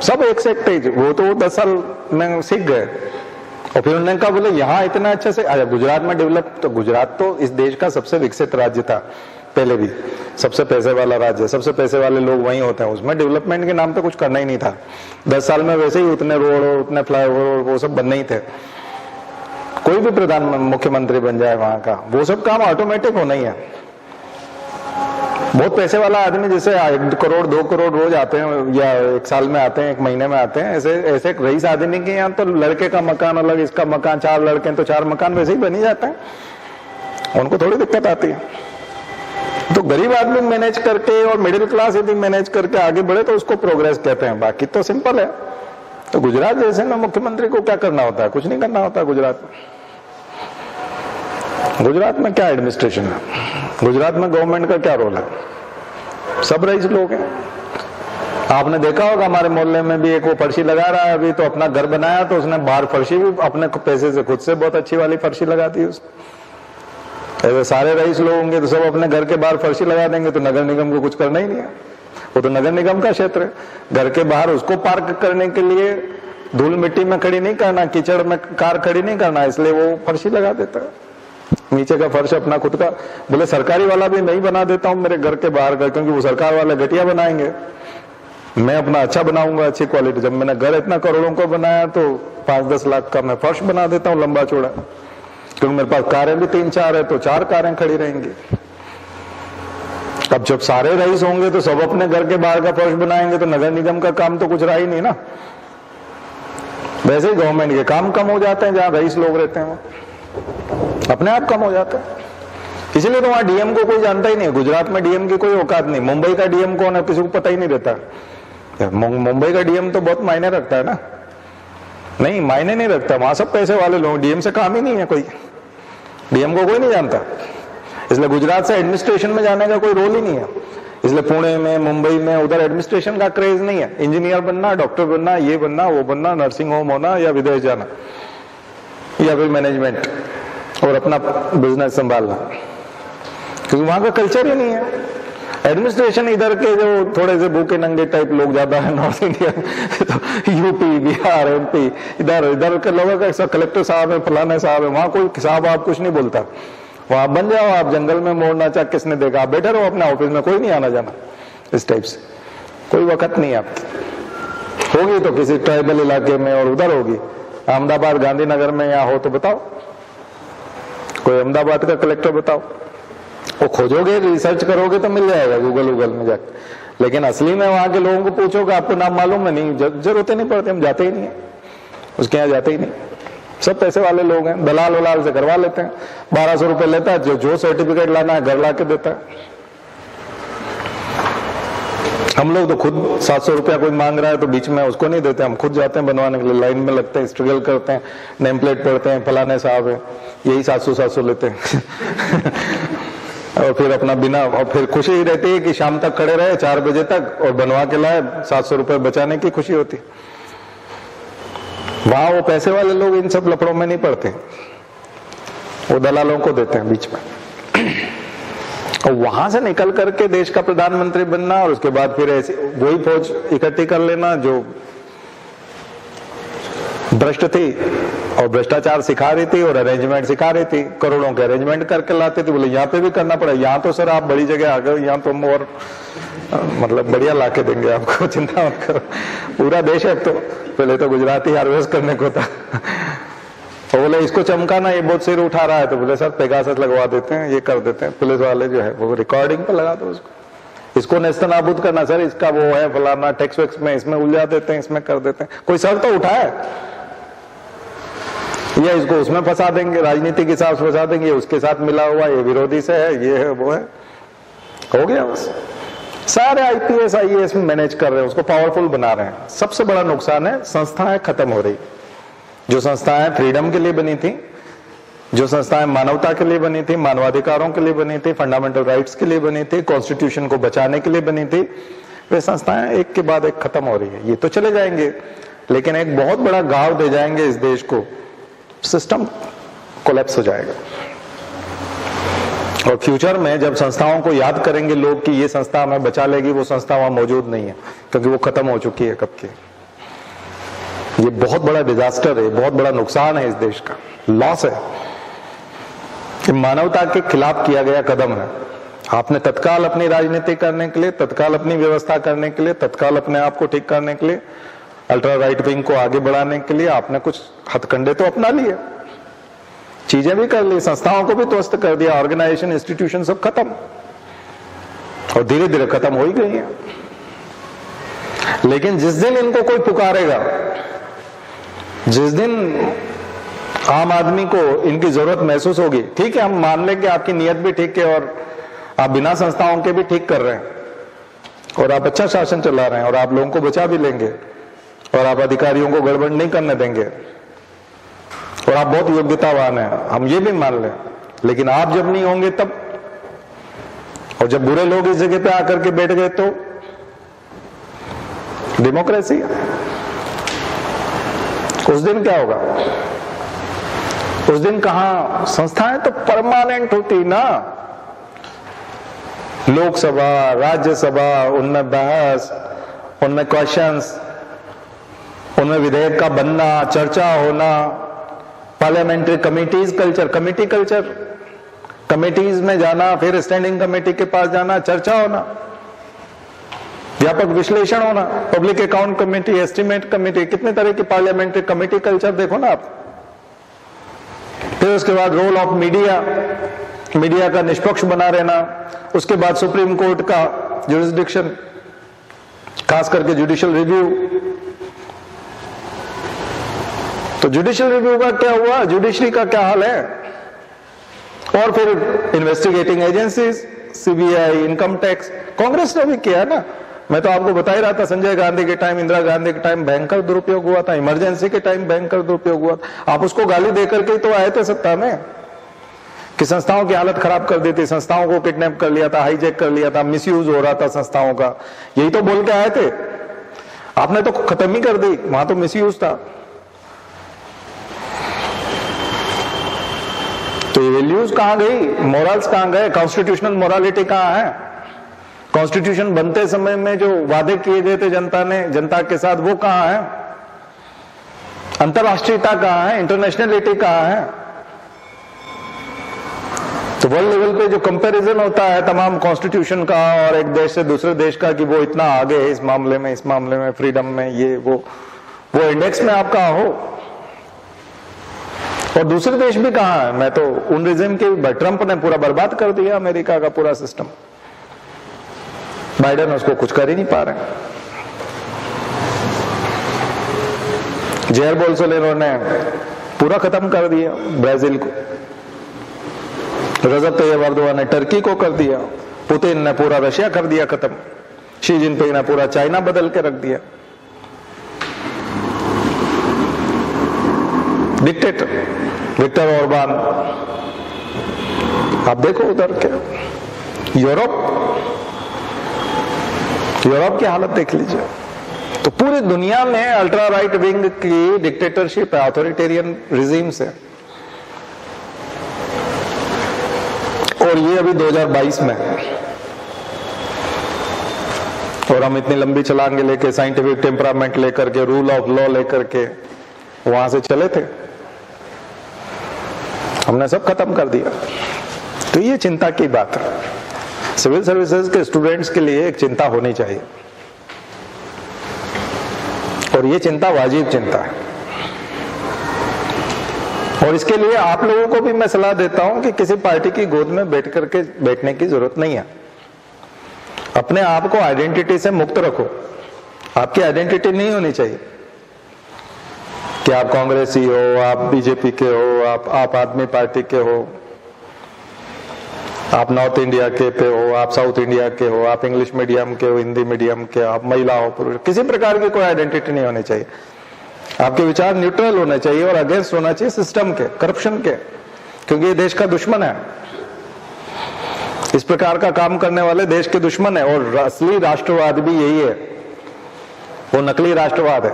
सब एक से एक तेज। वो तो 10 साल में सीख गए और फिर उन्होंने कहा बोले यहाँ इतना अच्छे से, अच्छा गुजरात में डेवलप, तो गुजरात तो इस देश का सबसे विकसित राज्य था पहले भी, सबसे पैसे वाला राज्य, सबसे पैसे वाले लोग वहीं होते हैं, उसमें डेवलपमेंट के नाम पे कुछ करना ही नहीं था। 10 साल में वैसे ही उतने रोड और उतने फ्लाईओवर वो सब बनने ही थे। कोई भी मुख्यमंत्री बन जाए वहां का, वो सब काम ऑटोमेटिक होना ही है। बहुत पैसे वाला आदमी जैसे 1 करोड़ 2 करोड़ रोज आते हैं या 1 साल में आते हैं, 1 महीने में आते हैं, ऐसे ऐसे एक रईस आदमी के यहाँ तो लड़के का मकान अलग, इसका मकान, 4 लड़के हैं तो 4 मकान वैसे ही बन ही जाते हैं, उनको थोड़ी दिक्कत आती है। तो गरीब आदमी मैनेज करके और मिडिल क्लास यदि मैनेज करके आगे बढ़े तो उसको प्रोग्रेस कहते हैं, बाकी तो सिंपल है। तो गुजरात जैसे में मुख्यमंत्री को क्या करना होता है? कुछ नहीं करना होता गुजरात में। गुजरात में क्या एडमिनिस्ट्रेशन है? गुजरात में गवर्नमेंट का क्या रोल है? सब रईस लोग हैं। आपने देखा होगा हमारे मोहल्ले में भी एक वो फर्शी लगा रहा है, अभी तो अपना घर बनाया तो उसने बाहर फर्शी भी अपने पैसे से खुद से बहुत अच्छी वाली फर्शी लगा दी उसने। ऐसे सारे रईस लोग होंगे तो सब अपने घर के बाहर फर्शी लगा देंगे तो नगर निगम को कुछ करना ही नहीं है, वो तो नगर निगम का क्षेत्र है। घर के बाहर उसको पार्क करने के लिए धूल मिट्टी में खड़ी नहीं करना, कीचड़ में कार खड़ी नहीं करना, इसलिए वो फर्शी लगा देता है। नीचे का फर्श अपना खुद का, बोले सरकारी वाला भी नहीं बना देता हूं मेरे घर के बाहर का, क्योंकि वो सरकार वाले घटिया बनाएंगे, मैं अपना अच्छा बनाऊंगा, अच्छी क्वालिटी। जब मैंने घर इतना करोड़ों को बनाया तो 5-10 लाख का मैं फर्श बना देता हूँ लंबा चौड़ा, क्योंकि मेरे पास कारें भी 3-4 है तो 4 कारें खड़ी रहेंगी। अब जब सारे रईस होंगे तो सब अपने घर के बाहर का फर्श बनाएंगे तो नगर निगम का काम तो कुछ रहा ही नहीं ना। वैसे ही गवर्नमेंट के काम कम हो जाते हैं, जहां रईस लोग रहते हैं वो अपने आप कम हो जाते हैं। इसलिए तो वहां डीएम को कोई जानता ही नहीं है। गुजरात में डीएम की कोई औकात नहीं। मुंबई का डीएम कौन है किसी को पता ही नहीं रहता। मुंबई का डीएम तो बहुत मायने रखता है ना? नहीं, मायने नहीं रखता। वहां सब पैसे वाले लोग, डीएम से काम ही नहीं है कोई, डीएम को कोई नहीं जानता। इसलिए गुजरात से एडमिनिस्ट्रेशन में जाने का कोई रोल ही नहीं है। इसलिए पुणे में, मुंबई में उधर एडमिनिस्ट्रेशन का क्रेज नहीं है। इंजीनियर बनना, डॉक्टर बनना, ये बनना, वो बनना, नर्सिंग होम होना या विदेश जाना या फिर मैनेजमेंट और अपना बिजनेस संभालना, क्योंकि वहां का कल्चर ही नहीं है। एडमिनिस्ट्रेशन इधर के जो थोड़े से भूखे नंगे टाइप लोग ज्यादा है, नॉर्थ इंडिया तो यूपी, बिहार, एमपी, इधर इधर के लोगों का कलेक्टर साहब है, फलाने साहब है, वहां कोई साहब आप कुछ नहीं बोलता। वहां बन जाओ आप, जंगल में मोड़ना चाह किसने देखा, आप बैठे रहो अपने ऑफिस में, कोई नहीं आना जाना। इस टाइप से कोई वक्त नहीं आपकी। होगी तो किसी ट्राइबल इलाके में और उधर होगी। अहमदाबाद, गांधीनगर में यहाँ हो तो बताओ, कोई अहमदाबाद का कलेक्टर बताओ। वो खोजोगे, रिसर्च करोगे तो मिल जाएगा गूगल में जाकर, लेकिन असली में वहां के लोगों को पूछोगे आपको नाम मालूम है? नहीं, जरूरत ही नहीं पड़ती, हम जाते ही नहीं है उसके यहाँ, जाते ही नहीं। सब पैसे वाले लोग हैं, दलाल वलाल से करवा लेते हैं। 1200 रुपए लेता है, जो सर्टिफिकेट लाना है घर ला के देता है। हम लोग तो खुद 700 रुपया कोई मांग रहा है तो बीच में उसको नहीं देते, हम खुद जाते हैं बनवाने के लिए, लाइन में लगते हैं, स्ट्रगल करते हैं, नेम प्लेट पढ़ते हैं, फलाने साहब है, यही 700 लेते हैं और फिर अपना बिना, और फिर खुशी ही रहती है कि शाम तक खड़े रहे 4 बजे तक और बनवा के लाए, 700 रुपए बचाने की खुशी होती। वहां वो पैसे वाले लोग इन सब लफड़ों में नहीं पड़ते, वो दलालों को देते हैं बीच में। और वहां से निकल करके देश का प्रधानमंत्री बनना और उसके बाद फिर ऐसी वही फौज इकट्ठी कर लेना जो भ्रष्ट थी और भ्रष्टाचार सिखा रही थी और अरेंजमेंट सिखा रही थी, करोड़ों के अरेंजमेंट करके लाते थे। बोले यहाँ पे भी करना पड़ा, यहाँ तो सर आप बड़ी जगह आ गए, यहाँ तो हम और मतलब बढ़िया ला के देंगे आपको, चिंता मत करो, पूरा देश है। तो पहले तो गुजराती हार्वेस्ट करने को था। तो बोले इसको चमकाना, ये बहुत सिर उठा रहा है, तो बोले सर पेगासस लगवा देते हैं, ये कर देते हैं, पुलिस वाले जो है वो रिकॉर्डिंग पे लगा दो उसको। इसको नेस्तनाबूद करना सर, इसका वो है फलाना टैक्स वैक्स में, इसमें उलझा देते हैं, इसमें कर देते हैं। कोई सर तो उठाए, या इसको उसमें फंसा देंगे, राजनीति के हिसाब से फंसा देंगे, उसके साथ मिला हुआ, ये विरोधी से है, ये है, वो है, हो गया बस। सारे आईपीएस आईएएस में मैनेज कर रहे हैं, उसको पावरफुल बना रहे हैं। सबसे बड़ा नुकसान है संस्थाएं खत्म हो रही। जो संस्थाएं फ्रीडम के लिए बनी थी, जो संस्थाएं मानवता के लिए बनी थी, मानवाधिकारों के लिए बनी थी, फंडामेंटल राइट्स के लिए बनी थी, कॉन्स्टिट्यूशन को बचाने के लिए बनी थी, वे संस्थाएं एक के बाद एक खत्म हो रही है। ये तो चले जाएंगे, लेकिन एक बहुत बड़ा घाव दे जाएंगे इस देश को, सिस्टम कोलैप्स हो जाएगा। और फ्यूचर में जब संस्थाओं को याद करेंगे लोग कि ये संस्था हमें बचा लेगी, वो संस्था वहां मौजूद नहीं है, क्योंकि वो खत्म हो चुकी है कब की। ये बहुत बड़ा डिजास्टर है, बहुत बड़ा नुकसान है इस देश का, लॉस है, कि मानवता के खिलाफ किया गया कदम है। आपने तत्काल अपनी राजनीति करने के लिए, तत्काल अपनी व्यवस्था करने के लिए, तत्काल अपने आप को ठीक करने के लिए, अल्ट्रा राइट विंग को आगे बढ़ाने के लिए आपने कुछ हथकंडे तो अपना लिए, चीजें भी कर ली, संस्थाओं को भी ध्वस्त कर दिया, ऑर्गेनाइजेशन इंस्टीट्यूशन सब खत्म। और धीरे धीरे खत्म हो ही गई है। लेकिन जिस दिन इनको कोई पुकारेगा, जिस दिन आम आदमी को इनकी जरूरत महसूस होगी, ठीक है हम मान लें कि आपकी नीयत भी ठीक है और आप बिना संस्थाओं के भी ठीक कर रहे हैं और आप अच्छा शासन चला रहे हैं और आप लोगों को बचा भी लेंगे और आप अधिकारियों को गड़बड़ नहीं करने देंगे और आप बहुत योग्यतावान हैं, हम ये भी मान लें। लेकिन आप जब नहीं होंगे तब, और जब बुरे लोग इस जगह पे आकर के बैठ गए तो डेमोक्रेसी, उस दिन क्या होगा? उस दिन कहां संस्थाएं तो परमानेंट होती ना, लोकसभा, राज्यसभा, उनमें बहस, उनमें क्वेश्चंस, उनमें विधेयक का बनना, चर्चा होना, parliamentary committees culture, committee culture, committees में जाना, फिर स्टैंडिंग कमेटी के पास जाना, चर्चा होना, व्यापक विश्लेषण होना, public account committee, estimate committee, कितने तरह की पार्लियामेंट्री कमेटी कल्चर देखो ना आप। फिर उसके बाद रोल ऑफ मीडिया, मीडिया का निष्पक्ष बना रहना, उसके बाद सुप्रीम कोर्ट का जुरिस्डिक्शन, खास करके जुडिशियल रिव्यू। तो जुडिशियल रिव्यू का क्या हुआ, जुडिशरी का क्या हाल है? और फिर investigating agencies, CBI, income tax, Congress ने भी किया ना। मैं तो आपको बता ही रहा था, संजय गांधी के टाइम, इंदिरा गांधी के टाइम भयंकर दुरुपयोग हुआ था, इमरजेंसी के टाइम भयंकर दुरुपयोग हुआ था। आप उसको गाली देकर के तो आए थे सत्ता में कि संस्थाओं की हालत खराब कर दी थी, संस्थाओं को किडनैप कर लिया था, हाईजैक कर लिया था, मिसयूज हो रहा था संस्थाओं का, यही तो बोल के आए थे। आपने तो खत्म ही कर दी, वहां तो मिसयूज था। तो ये वैल्यूज कहां गई, मोरल्स कहां गए, कॉन्स्टिट्यूशनल मोरालिटी कहां है? कॉन्स्टिट्यूशन बनते समय में जो वादे किए गए थे जनता के साथ, वो कहां है? अंतरराष्ट्रीयता कहां है, इंटरनेशनलिटी कहां है? तो वर्ल्ड लेवल पे जो कंपैरिजन होता है तमाम कॉन्स्टिट्यूशन का और एक देश से दूसरे देश का कि वो इतना आगे है इस मामले में, फ्रीडम में, ये वो इंडेक्स में आप कहां हो? और दूसरे देश भी कहां है? मैं तो उन रिजिम के, ट्रंप ने पूरा बर्बाद कर दिया अमेरिका का पूरा सिस्टम, बाइडेन उसको कुछ कर ही नहीं पा रहे। जेयर बोल्सोनारो ने पूरा खत्म कर दिया ब्राजील को, रजब तैयब एर्दोगान ने टर्की को कर दिया, पुतिन ने पूरा रशिया कर दिया खत्म, शी जिनपिंग ने पूरा चाइना बदल के रख दिया। डिक्टेटर विक्टर ऑर्बान, आप देखो उधर के यूरोप की हालत देख लीजिए। तो पूरी दुनिया में अल्ट्रा राइट विंग की डिक्टेटरशिप है, ऑथोरिटेरियन रिजीम्स है। और ये अभी 2022 में, और हम इतनी लंबी छलांगे लेके, साइंटिफिक टेम्परामेंट लेकर के, रूल ऑफ लॉ लेकर के वहां से चले थे, हमने सब खत्म कर दिया। तो ये चिंता की बात है, सिविल सर्विसेज के स्टूडेंट्स के लिए एक चिंता होनी चाहिए, और ये चिंता वाजिब चिंता है। और इसके लिए आप लोगों को भी मैं सलाह देता हूं कि किसी पार्टी की गोद में बैठने की जरूरत नहीं है। अपने आप को आइडेंटिटी से मुक्त रखो। आपकी आइडेंटिटी नहीं होनी चाहिए कि आप कांग्रेसी हो, आप बीजेपी के हो, आप आदमी पार्टी के हो, आप नॉर्थ इंडिया के पे हो, आप साउथ इंडिया के हो, आप इंग्लिश मीडियम के हो, हिंदी मीडियम के, आप महिला हो, पुरुष, किसी प्रकार की कोई आइडेंटिटी नहीं होनी चाहिए। आपके विचार न्यूट्रल होने चाहिए और अगेंस्ट होना चाहिए सिस्टम के, करप्शन के, क्योंकि ये देश का दुश्मन है। इस प्रकार का काम करने वाले देश के दुश्मन है। और असली राष्ट्रवाद भी यही है, वो नकली राष्ट्रवाद है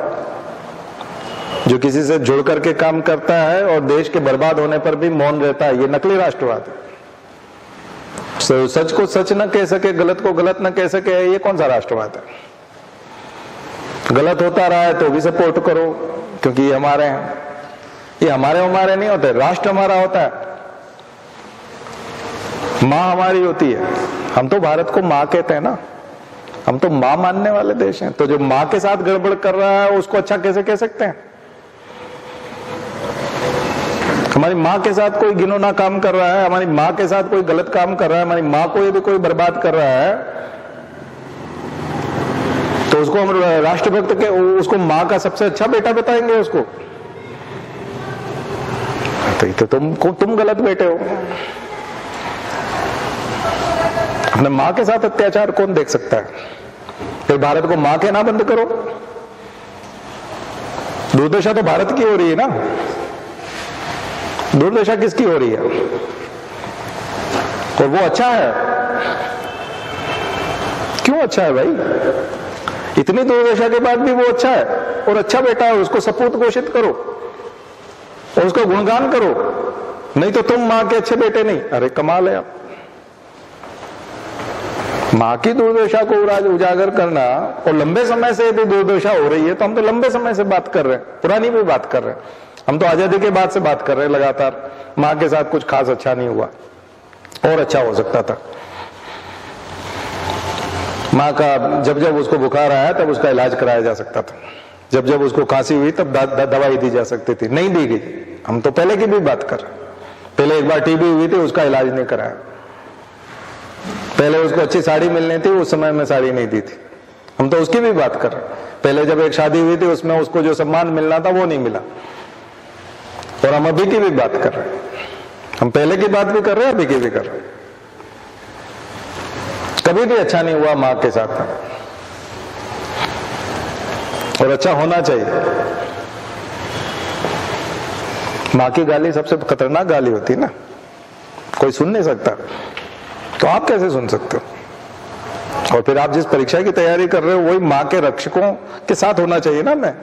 जो किसी से जुड़ करके काम करता है और देश के बर्बाद होने पर भी मौन रहता है। ये नकली राष्ट्रवाद है। सच को सच न कह सके, गलत को गलत न कह सके, ये कौन सा राष्ट्रवाद है? गलत होता रहा है तो भी सपोर्ट करो क्योंकि ये हमारे हैं। ये हमारे नहीं होते, राष्ट्र हमारा होता है, माँ हमारी होती है। हम तो भारत को माँ कहते हैं ना, हम तो माँ मानने वाले देश हैं। तो जो माँ के साथ गड़बड़ कर रहा है उसको अच्छा कैसे कह सकते हैं? हमारी माँ के साथ कोई घिनौना काम कर रहा है, हमारी माँ के साथ कोई गलत काम कर रहा है, हमारी माँ को यदि कोई बर्बाद कर रहा है, तो उसको हम राष्ट्रभक्त के उसको माँ का सबसे अच्छा बेटा बताएंगे उसको? तो तुम गलत बेटे हो। अपने माँ के साथ अत्याचार कौन देख सकता है? फिर भारत को माँ के ना बंद करो। दुर्दशा तो भारत की हो रही है ना, दुर्दशा किसकी हो रही है? और वो अच्छा है। क्यों अच्छा है भाई? इतनी दुर्दशा के बाद भी वो अच्छा है और अच्छा बेटा है, उसको सपूत घोषित करो और उसका गुणगान करो। नहीं तो तुम मां के अच्छे बेटे नहीं। अरे कमाल है। आप मां की दुर्दशा को उजागर करना, और लंबे समय से यदि दुर्दशा हो रही है तो हम तो लंबे समय से बात कर रहे हैं, पुरानी भी बात कर रहे हैं। हम तो आजादी के बाद से बात कर रहे हैं लगातार। मां के साथ कुछ खास अच्छा नहीं हुआ और अच्छा हो सकता था। माँ का जब जब उसको बुखार आया तब उसका इलाज कराया जा सकता था, जब जब उसको खांसी हुई तब दवाई दी जा सकती थी, नहीं दी गई। हम तो पहले की भी बात कर रहे हैं। पहले एक बार टीबी हुई थी, उसका इलाज नहीं कराया। पहले उसको अच्छी साड़ी मिलनी थी, उस समय में साड़ी नहीं दी थी। हम तो उसकी भी बात कर रहे हैं। पहले जब एक शादी हुई थी उसमें उसको जो सम्मान मिलना था वो नहीं मिला। और हम अभी की भी बात कर रहे हैं। हम पहले की बात भी कर रहे हैं, अभी की भी कर रहे हैं। कभी भी अच्छा नहीं हुआ मां के साथ, और अच्छा होना चाहिए। मां की गाली सबसे खतरनाक गाली होती है ना, कोई सुन नहीं सकता, तो आप कैसे सुन सकते हो? और फिर आप जिस परीक्षा की तैयारी कर रहे हो वही मां के रक्षकों के साथ होना चाहिए ना, मैं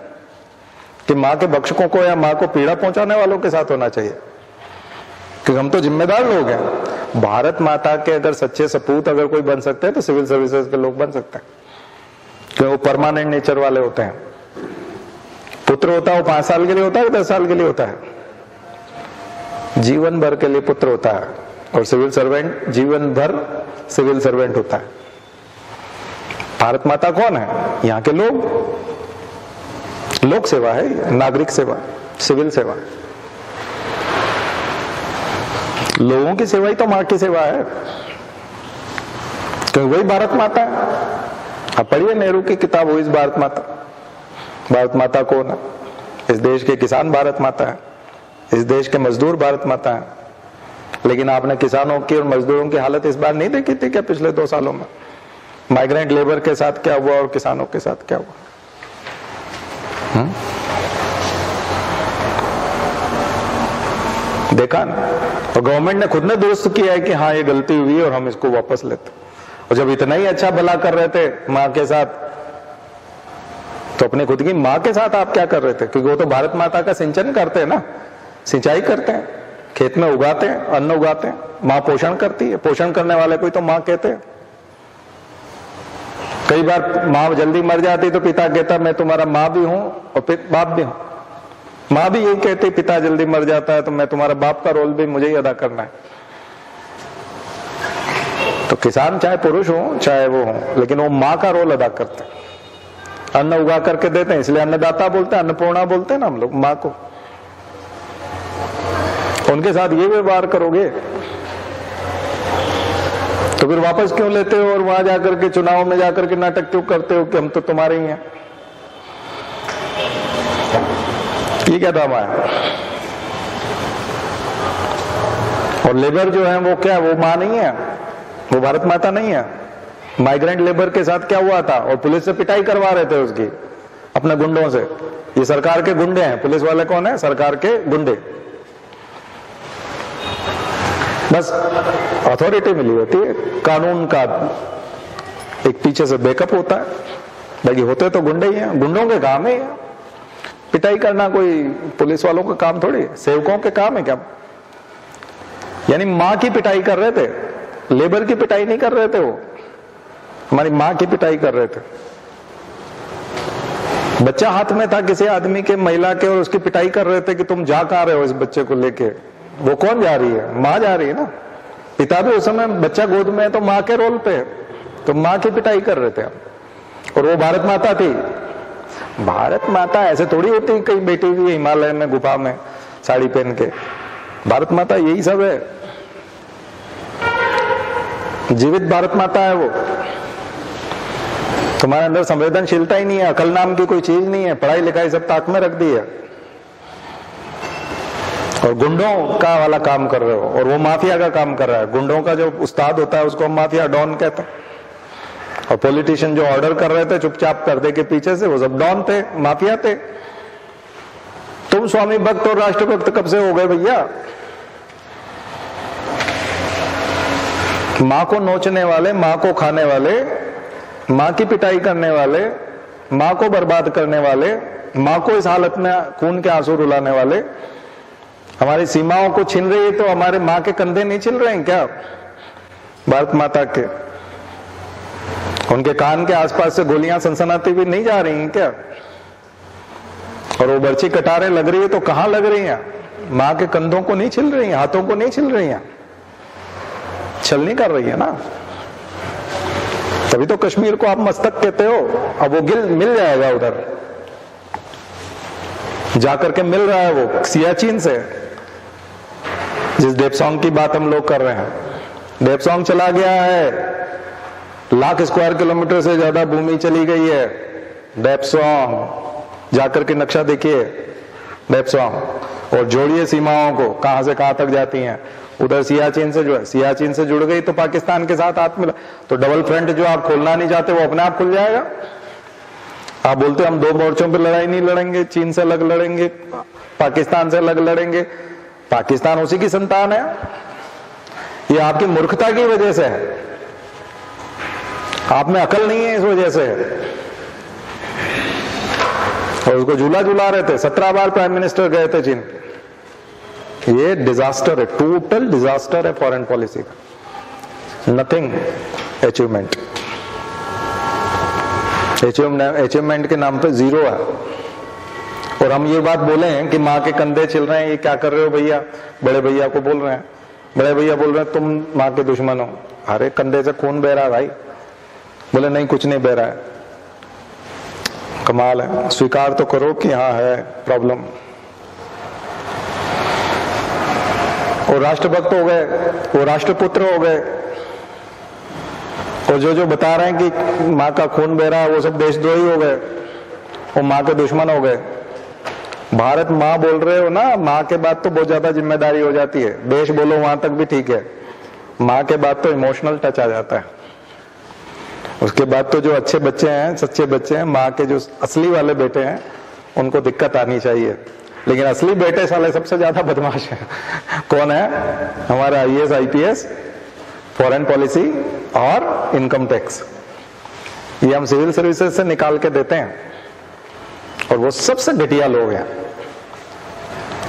कि मां के भक्षकों को या मां को पीड़ा पहुंचाने वालों के साथ होना चाहिए, क्योंकि हम तो जिम्मेदार लोग हैं। भारत माता के अगर सच्चे सपूत अगर कोई बन सकते हैं तो सिविल सर्विसेज के लोग बन सकते हैं, क्योंकि वो परमानेंट नेचर वाले होते हैं। पुत्र होता है वो 5 साल के लिए होता है, 10 साल के लिए होता है, जीवन भर के लिए पुत्र होता है। और सिविल सर्वेंट जीवन भर सिविल सर्वेंट होता है। भारत माता कौन है? यहाँ के लोग। लोक सेवा है, नागरिक सेवा, सिविल सेवा। लोगों की सेवा ही तो मां की सेवा है, क्योंकि वही भारत माता है। आप पढ़िए नेहरू की किताब, हुई इज भारत माता। भारत माता कौन है? इस देश के किसान भारत माता है, इस देश के मजदूर भारत माता है। लेकिन आपने किसानों की और मजदूरों की हालत इस बार नहीं देखी थी क्या? पिछले 2 सालों में माइग्रेंट लेबर के साथ क्या हुआ और किसानों के साथ क्या हुआ? देखा ना? और गवर्नमेंट ने खुद ने दुरुस्त किया है कि हाँ ये गलती हुई और हम इसको वापस लेते। और जब इतना ही अच्छा भला कर रहे थे माँ के साथ, तो अपने खुद की माँ के साथ आप क्या कर रहे थे? क्योंकि वो तो भारत माता का सिंचन करते हैं ना, सिंचाई करते हैं, खेत में उगाते हैं, अन्न उगाते हैं। माँ पोषण करती है, पोषण करने वाले को ही तो माँ कहते हैं। कई बार माँ जल्दी मर जाती तो पिता कहता मैं तुम्हारा माँ भी हूं और बाप भी हूं। माँ भी यही कहती पिता जल्दी मर जाता है तो मैं तुम्हारा बाप का रोल भी मुझे ही अदा करना है। तो किसान चाहे पुरुष हो चाहे वो हो, लेकिन वो माँ का रोल अदा करते हैं। अन्न उगा करके देते हैं, इसलिए अन्नदाता बोलते हैं, अन्नपूर्णा बोलते हैं ना हम लोग माँ को। उनके साथ ये व्यवहार करोगे तो फिर वापस क्यों लेते हो और वहां जाकर के चुनाव में जाकर के नाटक क्यों करते हो कि हम तो तुम्हारे ही हैं? ये क्या ड्रामा है? और लेबर जो है वो क्या, वो मां नहीं है, वो भारत माता नहीं है। माइग्रेंट लेबर के साथ क्या हुआ था? और पुलिस से पिटाई करवा रहे थे उसकी अपने गुंडों से। ये सरकार के गुंडे हैं। पुलिस वाले कौन है? सरकार के गुंडे। बस अथॉरिटी मिली होती है, कानून का एक पीछे से बैकअप होता है, बाकी होते तो गुंडे ही हैं। गुंडों के काम है पिटाई करना, कोई पुलिस वालों का काम थोड़ी, सेवकों के काम है क्या? यानी मां की पिटाई कर रहे थे, लेबर की पिटाई नहीं कर रहे थे, वो हमारी मां की पिटाई कर रहे थे। बच्चा हाथ में था किसी आदमी के, महिला के, और उसकी पिटाई कर रहे थे कि तुम जा कहां रहे हो इस बच्चे को लेके। वो कौन जा रही है? मां जा रही है ना। पिता भी उस समय बच्चा गोद में है तो मां के रोल पे, तो मां की पिटाई कर रहे थे हम। और वो भारत माता थी। भारत माता ऐसे थोड़ी होती, कहीं बैठी हुई हिमालय में गुफा में साड़ी पहन के। भारत माता यही सब है, जीवित भारत माता है वो। तुम्हारे अंदर संवेदनशीलता ही नहीं है, अकल नाम की कोई चीज नहीं है, पढ़ाई लिखाई सब ताक में रख दी है और गुंडों का वाला काम कर रहे हो, और वो माफिया का काम कर रहा है। गुंडों का जो उस्ताद होता है उसको हम माफिया डॉन कहते हैं, और पॉलिटिशियन जो ऑर्डर कर रहे थे चुपचाप पर्दे के पीछे से, वो सब डॉन थे, माफिया थे। तुम स्वामी भक्त और राष्ट्रभक्त कब से हो गए भैया? मां को नोचने वाले, मां को खाने वाले, मां की पिटाई करने वाले, मां को बर्बाद करने वाले, मां को इस हालत में खून के आंसू रुलाने वाले हमारी सीमाओं को छीन रही है, तो हमारे मां के कंधे नहीं छिल रहे हैं क्या भारत माता के? उनके कान के आसपास से गोलियां सनसनाती भी नहीं जा रही हैं क्या? और वो बर्छी कटारें लग रही है तो कहां लग रही हैं? मां के कंधों को नहीं छिल रही हैं, हाथों को नहीं छिल रही हैं, छल नहीं कर रही है ना। तभी तो कश्मीर को आप मस्तक कहते हो। अब वो मिल जाएगा, उधर जाकर के मिल रहा है वो सियाचिन से, जिस डेप्सोंग की बात हम लोग कर रहे हैं। डेप्सोंग चला गया है, 1,00,000 स्क्वायर किलोमीटर से ज्यादा भूमि चली गई है। डेप्सोंग जाकर के नक्शा देखिए, डेप्सोंग, और जोड़िए सीमाओं को, कहां से कहां तक जाती हैं। उधर सियाचिन से जुड़ गई तो पाकिस्तान के साथ हाथ मिला, तो डबल फ्रंट जो आप खोलना नहीं चाहते वो अपने आप खुल जाएगा। आप बोलते हम 2 मोर्चों पे लड़ाई नहीं लड़ेंगे, चीन से अलग लड़ेंगे, पाकिस्तान से अलग लड़ेंगे। पाकिस्तान उसी की संतान है, ये आपकी मूर्खता की वजह से है, आप में अकल नहीं है इस वजह से। और उसको झूला झूला रहे थे, 17 बार प्राइम मिनिस्टर गए थे चीन। ये डिजास्टर है, टोटल डिजास्टर है फॉरेन पॉलिसी का, नथिंग अचीवमेंट। अचीवमेंट के नाम पे जीरो है। और हम ये बात बोले हैं कि माँ के कंधे छिल रहे हैं, ये क्या कर रहे हो भैया? बड़े भैया को बोल रहे हैं, बड़े भैया बोल रहे हैं तुम माँ के दुश्मन हो। अरे कंधे से खून बह रहा है भाई। बोले नहीं कुछ नहीं बह रहा है। कमाल है, स्वीकार तो करो कि हाँ है प्रॉब्लम। वो राष्ट्रभक्त हो गए, वो राष्ट्रपुत्र हो गए, और जो बता रहे हैं कि माँ का खून बह रहा है वो सब देशद्रोही हो गए, वो माँ के दुश्मन हो गए। भारत माँ बोल रहे हो ना, माँ के बाद तो बहुत ज्यादा जिम्मेदारी हो जाती है। देश बोलो वहां तक भी ठीक है, माँ के बाद तो इमोशनल टच आ जाता है। उसके बाद तो जो अच्छे बच्चे हैं, सच्चे बच्चे हैं, माँ के जो असली वाले बेटे हैं, उनको दिक्कत आनी चाहिए। लेकिन असली बेटे साले सबसे ज्यादा बदमाश है। कौन है? हमारा IAS IPS, फॉरेन पॉलिसी और इनकम टैक्स। ये हम सिविल सर्विसेज से निकाल के देते हैं, और वो सबसे घटिया लोग हैं।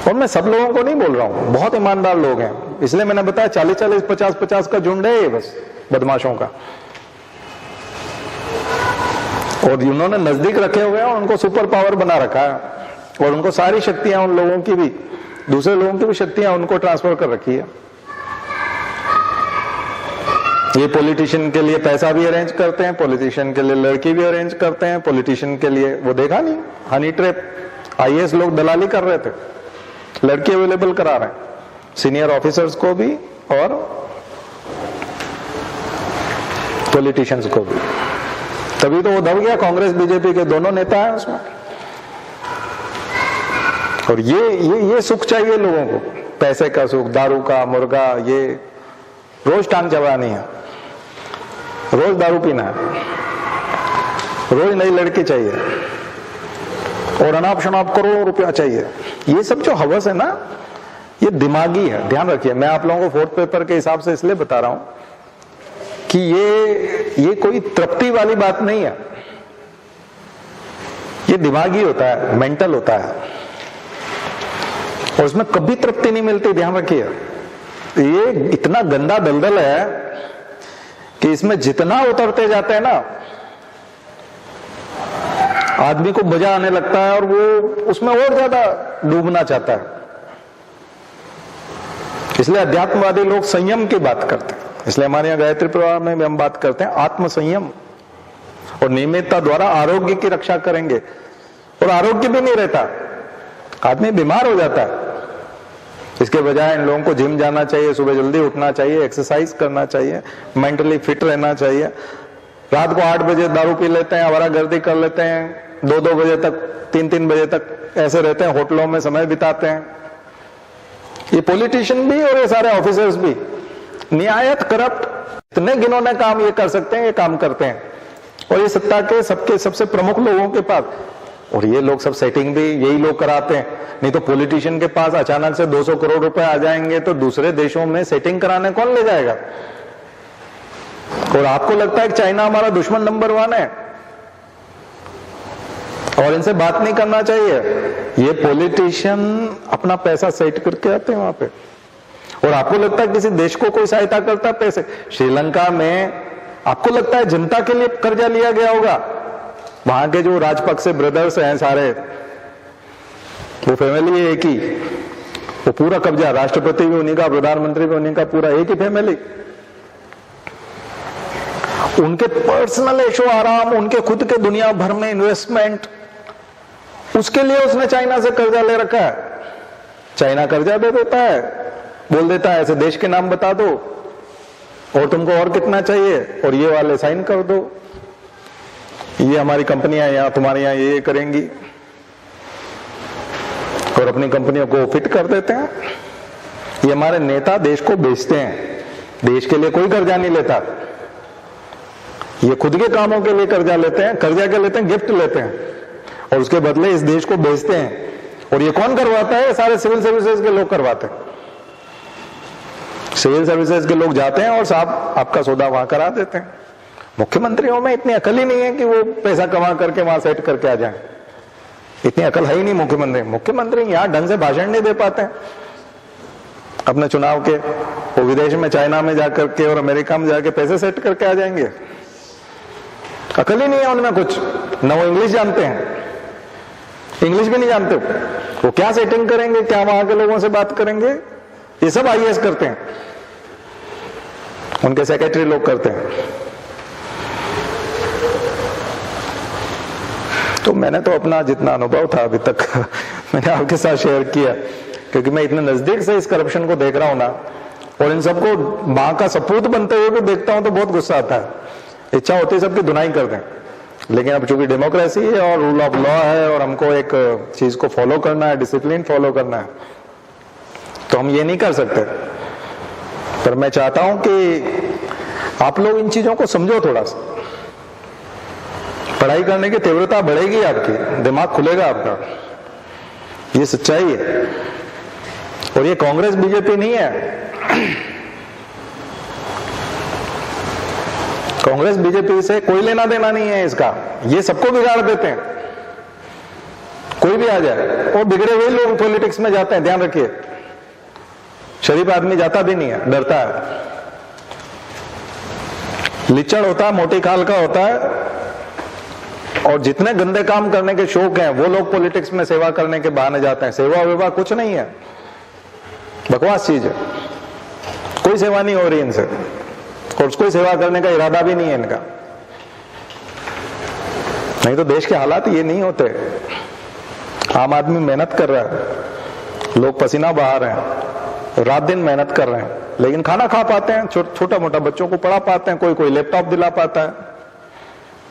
और मैं सब लोगों को नहीं बोल रहा हूं, बहुत ईमानदार लोग हैं। इसलिए मैंने बताया 40-40, 50-50 का झुंड है ये बस बदमाशों का। और उन्होंने नजदीक रखे हुए हैं और उनको सुपर पावर बना रखा है, और उनको सारी शक्तियां, उन लोगों की भी, दूसरे लोगों की भी शक्तियां उनको ट्रांसफर कर रखी है। ये पॉलिटिशियन के लिए पैसा भी अरेंज करते हैं, पॉलिटिशियन के लिए लड़की भी अरेंज करते हैं, पॉलिटिशियन के लिए वो देखा नहीं हनी ट्रैप, IAS लोग दलाली कर रहे थे, लड़की अवेलेबल करा रहे हैं सीनियर ऑफिसर्स को भी और पॉलिटिशियंस को भी। तभी तो वो दब गया, कांग्रेस बीजेपी के दोनों नेता हैं उसमें। और ये सुख चाहिए लोगों को, पैसे का सुख, दारू का, मुर्गा, ये रोज टांग चबानी है, रोज दारू पीना है, रोज नई लड़की चाहिए, और अनाप शनाप करोड़ों रुपया चाहिए। ये सब जो हवस है ना, ये दिमागी है, ध्यान रखिए। मैं आप लोगों को 4th पेपर के हिसाब से इसलिए बता रहा हूं कि ये कोई तृप्ति वाली बात नहीं है, ये दिमागी होता है, मेंटल होता है, और उसमें कभी तृप्ति नहीं मिलती, ध्यान रखिए। ये इतना गंदा दलदल है कि इसमें जितना उतरते जाते हैं ना, आदमी को मजा आने लगता है और वो उसमें और ज्यादा डूबना चाहता है। इसलिए अध्यात्मवादी लोग संयम की बात करते हैं। इसलिए हमारे यहाँ गायत्री परिवार में भी हम बात करते हैं आत्म संयम और नियमितता द्वारा आरोग्य की रक्षा करेंगे। और आरोग्य भी नहीं रहता, आदमी बीमार हो जाता है। इसके बजाय इन लोगों को जिम जाना चाहिए, सुबह जल्दी उठना चाहिए, एक्सरसाइज करना चाहिए, मेंटली फिट रहना चाहिए। रात को 8 बजे दारू पी लेते हैं, आवारागर्दी कर लेते हैं, 2-2 बजे तक, 3-3 बजे तक ऐसे रहते हैं, होटलों में समय बिताते हैं। ये पॉलिटिशियन भी और ये सारे ऑफिसर्स भी निहायत करप्ट, इतने घिनौने काम ये कर सकते हैं, ये काम करते हैं। और ये सत्ता के सबके सबसे प्रमुख लोगों के पास, और ये लोग सब सेटिंग भी यही लोग कराते हैं। नहीं तो पॉलिटिशियन के पास अचानक से 200 करोड़ रुपए आ जाएंगे तो दूसरे देशों में सेटिंग कराने कौन ले जाएगा? और आपको लगता है कि चाइना हमारा दुश्मन नंबर 1 है और इनसे बात नहीं करना चाहिए? ये पॉलिटिशियन अपना पैसा सेट करके आते हैं वहां पे। और आपको लगता है किसी देश को कोई सहायता करता है पैसे? श्रीलंका में आपको लगता है जनता के लिए कर्जा लिया गया होगा? वहां के जो राजपक्षे ब्रदर्स हैं सारे, वो फैमिली है एक ही, वो पूरा कब्जा, राष्ट्रपति भी उन्हीं का, प्रधानमंत्री भी उन्हीं का, पूरा एक ही फैमिली। उनके पर्सनल ऐशो आराम, उनके खुद के दुनिया भर में इन्वेस्टमेंट, उसके लिए उसने चाइना से कर्जा ले रखा है। चाइना कर्जा दे देता है, बोल देता है ऐसे देश के नाम बता दो और तुमको और कितना चाहिए और ये वाले साइन कर दो, ये हमारी कंपनियां यहां तुम्हारे यहां ये करेंगी, और अपनी कंपनियों को फिट कर देते हैं। ये हमारे नेता देश को बेचते हैं, देश के लिए कोई कर्जा नहीं लेता, ये खुद के कामों के लिए कर्जा लेते हैं। कर्जा क्या लेते हैं? गिफ्ट लेते हैं और उसके बदले इस देश को बेचते हैं। और ये कौन करवाता है? सारे सिविल सर्विसेज के लोग करवाते हैं। सिविल सर्विसेज के लोग जाते हैं और साहब आपका सौदा वहां करा देते हैं। मुख्यमंत्रियों में इतनी अकल ही नहीं है कि वो पैसा कमा करके वहां सेट करके आ जाएं। इतनी अकल है ही नहीं मुख्यमंत्री यहां ढंग से भाषण नहीं दे पाते हैं अपने चुनाव के। वो विदेश में, चाइना में जाकर के और अमेरिका में जाके पैसे सेट करके आ जाएंगे। अकल ही नहीं है उनमें कुछ, न वो इंग्लिश जानते हैं, इंग्लिश भी नहीं जानते वो क्या सेटिंग करेंगे, क्या वहां के लोगों से बात करेंगे। ये सब आईएएस करते हैं, उनके सेक्रेटरी लोग करते हैं। तो मैंने तो अपना जितना अनुभव था अभी तक मैंने आपके साथ शेयर किया, क्योंकि मैं इतने नजदीक से इस करप्शन को देख रहा हूं ना, और इन सबको मां का सपूत बनते हुए भी देखता हूं तो बहुत गुस्सा आता है। इच्छा होती है सबकी धुनाई कर दें, लेकिन अब चूंकि डेमोक्रेसी है और रूल ऑफ लॉ है और हमको एक चीज को फॉलो करना है, डिसिप्लिन फॉलो करना है, तो हम ये नहीं कर सकते। पर मैं चाहता हूं कि आप लोग इन चीजों को समझो थोड़ा सा। पढ़ाई करने की तीव्रता बढ़ेगी, आपकी दिमाग खुलेगा आपका, ये सच्चाई है। और ये कांग्रेस बीजेपी नहीं है, कांग्रेस बीजेपी से कोई लेना देना नहीं है इसका। ये सबको बिगाड़ देते हैं, कोई भी आ जाए, और बिगड़े हुए लोग पॉलिटिक्स में जाते हैं, ध्यान रखिए। शरीफ आदमी जाता भी नहीं है, डरता है, लिचड़ होता है, मोटी खाल का होता है, और जितने गंदे काम करने के शौक हैं वो लोग पॉलिटिक्स में सेवा करने के बहाने जाते हैं। सेवा वेवा कुछ नहीं है, बकवास चीज है, कोई सेवा नहीं हो रही इनसे, और उसको सेवा करने का इरादा भी नहीं है इनका। नहीं तो देश के हालात ये नहीं होते। आम आदमी मेहनत कर रहा है, लोग पसीना बहा रहे हैं, रात दिन मेहनत कर रहे हैं, लेकिन खाना खा पाते हैं, छोटा मोटा बच्चों को पढ़ा पाते हैं, कोई लैपटॉप दिला पाता है,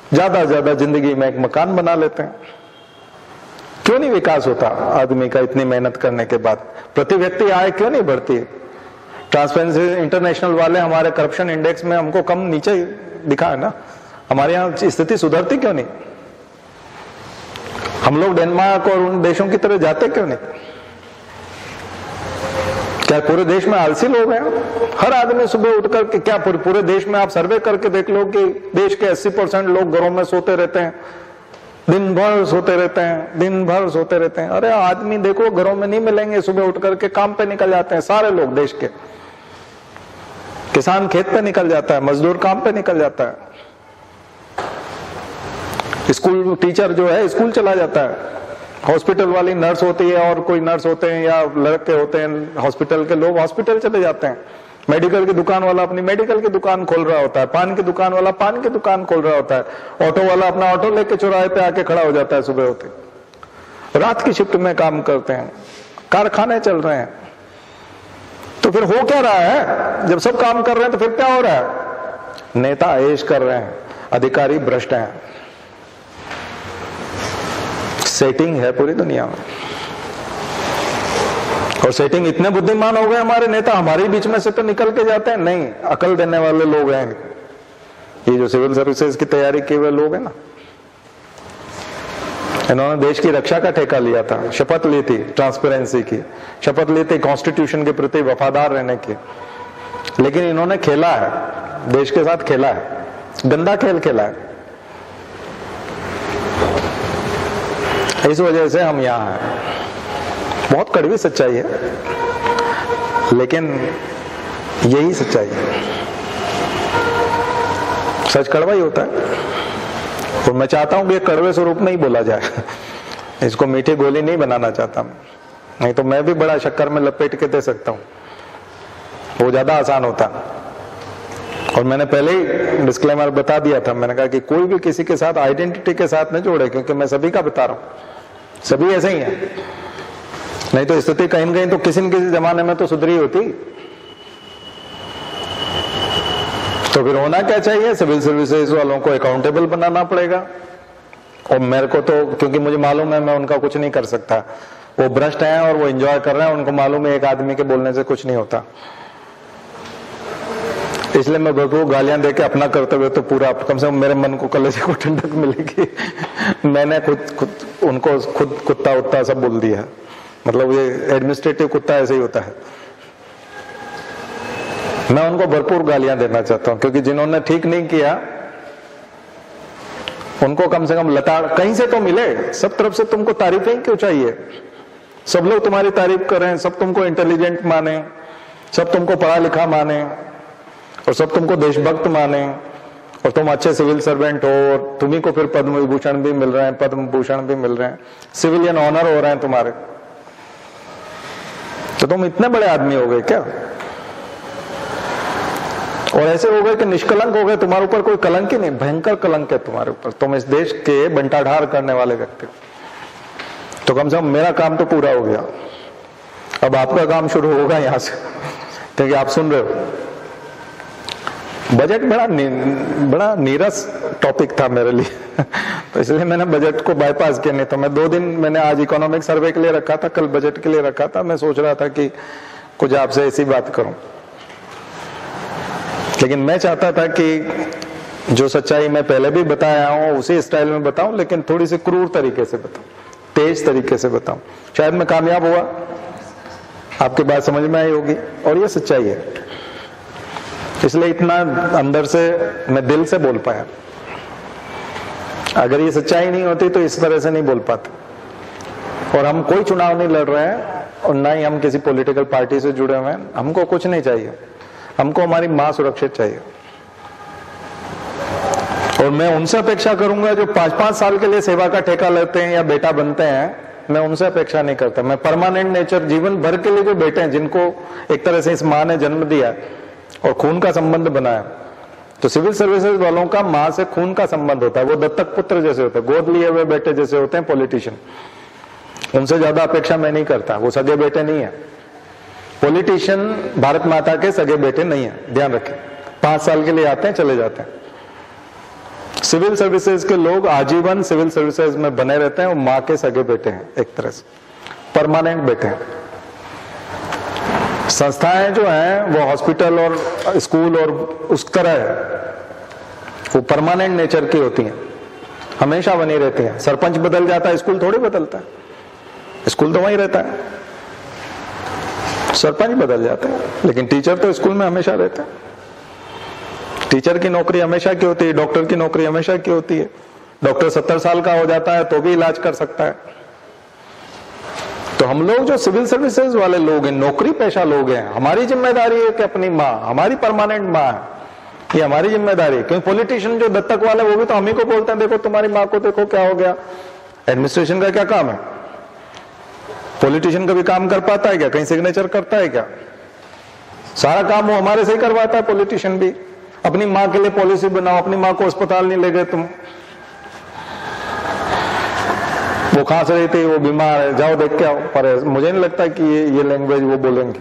ज्यादा से ज्यादा जिंदगी में एक मकान बना लेते हैं। क्यों नहीं विकास होता आदमी का इतनी मेहनत करने के बाद? प्रति व्यक्ति आय क्यों नहीं बढ़ती? ट्रांसपेरेंसी इंटरनेशनल वाले हमारे करप्शन इंडेक्स में हमको कम नीचे दिखा है ना, हमारे यहाँ स्थिति सुधरती क्यों नहीं? हम लोग डेनमार्क और उन देशों की तरह जाते क्यों नहीं? क्या पूरे देश में आलसी लोग हैं? हर आदमी सुबह उठकर के, क्या पूरे देश में आप सर्वे करके देख लो कि देश के 80% लोग घरों में सोते रहते हैं, दिन भर सोते रहते हैं, दिन भर सोते रहते हैं। अरे आदमी देखो घरों में नहीं मिलेंगे, सुबह उठ करके काम पे निकल जाते हैं सारे लोग देश के। किसान खेत पे निकल जाता है, मजदूर काम पे निकल जाता है, स्कूल टीचर जो है स्कूल चला जाता है, हॉस्पिटल वाली नर्स होती है और कोई नर्स होते हैं या लड़के होते हैं, हॉस्पिटल के लोग हॉस्पिटल चले जाते हैं, मेडिकल की दुकान वाला अपनी मेडिकल की दुकान खोल रहा होता है, पान की दुकान वाला पान की दुकान खोल रहा होता है, ऑटो वाला अपना ऑटो लेके चौराहे पे आके खड़ा हो जाता है सुबह होते, रात की शिफ्ट में काम करते हैं, कारखाने चल रहे हैं, तो फिर हो क्या रहा है? जब सब काम कर रहे हैं तो फिर क्या हो रहा है? नेता ऐश कर रहे हैं, अधिकारी भ्रष्ट हैं। सेटिंग है पूरी दुनिया में, और सेटिंग इतने बुद्धिमान हो गए हमारे नेता, हमारे बीच में से तो निकल के जाते हैं। नहीं, अकल देने वाले लोग हैं ये जो सिविल सर्विसेज की तैयारी किए हुए लोग हैं ना। इन्होंने देश की रक्षा का ठेका लिया था, शपथ ली थी ट्रांसपेरेंसी की, शपथ ली थी कॉन्स्टिट्यूशन के प्रति वफादार रहने की, लेकिन इन्होंने खेला है, देश के साथ खेला है, गंदा खेल खेला है। इस वजह से हम यहां हैं। बहुत कड़वी सच्चाई है, लेकिन यही सच्चाई है। सच कड़वा ही होता है, और मैं चाहता हूं कि ये कड़वे स्वरूप में ही बोला जाए। इसको मीठी गोली नहीं बनाना चाहता मैं, नहीं तो मैं भी बड़ा शक्कर में लपेट के दे सकता हूं, वो ज्यादा आसान होता। और मैंने पहले ही डिस्क्लेमर बता दिया था, मैंने कहा कि कोई भी किसी के साथ आइडेंटिटी के साथ न जोड़े, क्योंकि मैं सभी का बता रहा हूं, सभी ऐसे ही हैं। नहीं तो स्थिति कहीं न कहीं तो किसी न किसी जमाने में तो सुधरी होती। तो फिर होना क्या चाहिए? सिविल सर्विसेज वालों को अकाउंटेबल बनाना पड़ेगा। और मेरे को तो, क्योंकि मुझे मालूम है मैं उनका कुछ नहीं कर सकता, वो भ्रष्ट हैं और वो एंजॉय कर रहे हैं, उनको मालूम है एक आदमी के बोलने से कुछ नहीं होता। इसलिए मैं भरपूर गालियां देके अपना कर्तव्य तो पूरा, कम से कम मेरे मन को, कलेजे को ठंडक मिलेगी। मैंने खुद उनको खुद कुत्ता उत्ता सब बोल दिया। मतलब ये एडमिनिस्ट्रेटिव कुत्ता ऐसे ही होता है। मैं उनको भरपूर गालियां देना चाहता हूं, क्योंकि जिन्होंने ठीक नहीं किया उनको कम से कम लताड़ कहीं से तो मिले। सब तरफ से तुमको तारीफें क्यों चाहिए? सब लोग तुम्हारी तारीफ करें, सब तुमको इंटेलिजेंट माने, सब तुमको पढ़ा लिखा माने, और सब तुमको देशभक्त माने, और तुम अच्छे सिविल सर्वेंट हो, और तुम्ही को फिर पद्म विभूषण भी मिल रहे हैं, पद्म भूषण भी मिल रहे हैं, सिविलियन ऑनर हो रहे हैं तुम्हारे, तो तुम इतने बड़े आदमी हो गए क्या? और ऐसे हो गए कि निष्कलंक हो गए, तुम्हारे ऊपर कोई कलंक ही नहीं, भयंकर कलंक है तुम्हारे ऊपर। तुम इस देश के बंटाढार करने वाले व्यक्ति हो। तो कम से कम मेरा काम तो पूरा हो गया, अब आपका काम शुरू होगा यहां से, क्योंकि आप सुन रहे हो। बजट बड़ा नीरस टॉपिक था मेरे लिए तो इसलिए मैंने बजट को बाईपास किया। नहीं तो मैं 2 दिन मैंने आज इकोनॉमिक सर्वे के लिए रखा था, कल बजट के लिए रखा था। मैं सोच रहा था कि कुछ आपसे ऐसी बात करूं, लेकिन मैं चाहता था कि जो सच्चाई मैं पहले भी बताया हूं उसी स्टाइल में बताऊं, लेकिन थोड़ी सी क्रूर तरीके से बताऊं, तेज तरीके से बताऊं। शायद मैं कामयाब हुआ, आपकी बात समझ में आई होगी, और ये सच्चाई है। इसलिए इतना अंदर से मैं दिल से बोल पाया। अगर ये सच्चाई नहीं होती तो इस तरह से नहीं बोल पाते। और हम कोई चुनाव नहीं लड़ रहे हैं, और ना ही हम किसी पॉलिटिकल पार्टी से जुड़े हुए हैं। हमको कुछ नहीं चाहिए, हमको हमारी मां सुरक्षित चाहिए। और मैं उनसे अपेक्षा करूंगा जो 5-5 साल के लिए सेवा का ठेका लेते हैं या बेटा बनते हैं, मैं उनसे अपेक्षा नहीं करता। मैं परमानेंट नेचर, जीवन भर के लिए जो बेटे हैं, जिनको एक तरह से इस मां ने जन्म दिया और खून का संबंध बनाया, तो सिविल सर्विसेज वालों का मां से खून का संबंध होता है। वो दत्तक पुत्र जैसे होते हैं, गोद लिए हुए बेटे जैसे होते हैं पॉलिटिशियन। उनसे ज्यादा अपेक्षा मैं नहीं करता। वो सगे बेटे नहीं है। पॉलिटिशियन भारत माता के सगे बेटे नहीं है, ध्यान रखें। 5 साल के लिए आते हैं, चले जाते हैं। सिविल सर्विसेज के लोग आजीवन सिविल सर्विसेज में बने रहते हैं, वो मां के सगे बेटे हैं, एक तरह से परमानेंट बेटे हैं। संस्थाएं जो हैं वो हॉस्पिटल और स्कूल और उस तरह है, वो परमानेंट नेचर की होती हैं, हमेशा बनी रहती हैं। सरपंच बदल जाता है, स्कूल थोड़ी बदलता है, स्कूल तो वहीं रहता है। सरपंच बदल जाते हैं, लेकिन टीचर तो स्कूल में हमेशा रहता है। टीचर की नौकरी हमेशा की होती है, डॉक्टर की नौकरी हमेशा की होती है। डॉक्टर 70 साल का हो जाता है तो भी इलाज कर सकता है। तो हम लोग जो सिविल सर्विसेज वाले लोग हैं, नौकरी पेशा लोग हैं, हमारी जिम्मेदारी है कि अपनी माँ, हमारी परमानेंट माँ है, ये हमारी जिम्मेदारी है। क्योंकि पॉलिटिशियन जो दत्तक वाले, वो भी तो हम ही को बोलते हैं, देखो तुम्हारी माँ को देखो क्या हो गया। एडमिनिस्ट्रेशन का क्या काम है? पॉलिटिशियन कभी काम कर पाता है क्या? कहीं सिग्नेचर करता है क्या? सारा काम वो हमारे से ही करवाता है। पॉलिटिशियन भी अपनी माँ के लिए पॉलिसी बनाओ, अपनी माँ को अस्पताल नहीं ले गए तुम, वो खांस रही थी, वो बीमार है, जाओ देख के आओ। पर मुझे नहीं लगता कि ये लैंग्वेज वो बोलेंगे।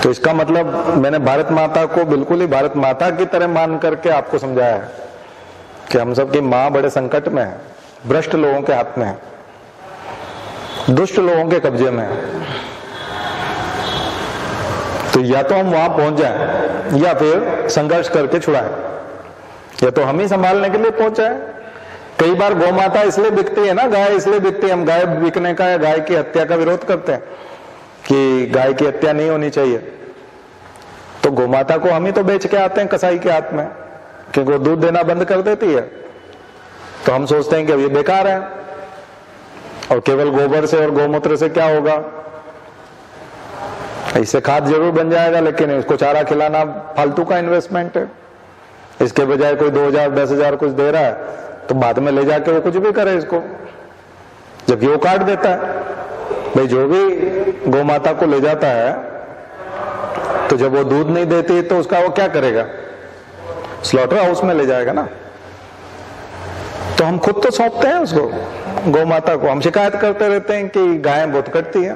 तो इसका मतलब मैंने भारत माता को बिल्कुल ही भारत माता की तरह मान करके आपको समझाया है कि हम सब की माँ बड़े संकट में है, भ्रष्ट लोगों के हाथ में है, दुष्ट लोगों के कब्जे में है। तो या तो हम वहां पहुंच जाएं या फिर संघर्ष करके छुड़ाएं, या तो हम ही संभालने के लिए पहुंच जाए। कई बार गौ माता इसलिए बिकती है ना, गाय इसलिए बिकती है, हम गाय बिकने का या गाय की हत्या का विरोध करते हैं कि गाय की हत्या नहीं होनी चाहिए। तो गौ माता को हम ही तो बेच के आते हैं कसाई के हाथ में, क्योंकि वो दूध देना बंद कर देती है। तो हम सोचते हैं कि अब ये बेकार है और केवल गोबर से और गौमूत्र से क्या होगा, इससे खाद जरूर बन जाएगा, लेकिन इसको चारा खिलाना फालतू का इन्वेस्टमेंट है। इसके बजाय कोई 2000 10,000 कुछ दे रहा है तो बाद में ले जाके वो कुछ भी करे इसको, जबकि वो काट देता है। भाई जो भी गौ माता को ले जाता है तो जब वो दूध नहीं देती तो उसका वो क्या करेगा, स्लॉटर हाउस में ले जाएगा ना। तो हम खुद तो सौंपते हैं उसको, गौ माता को। हम शिकायत करते रहते हैं कि गायें बहुत कटती है,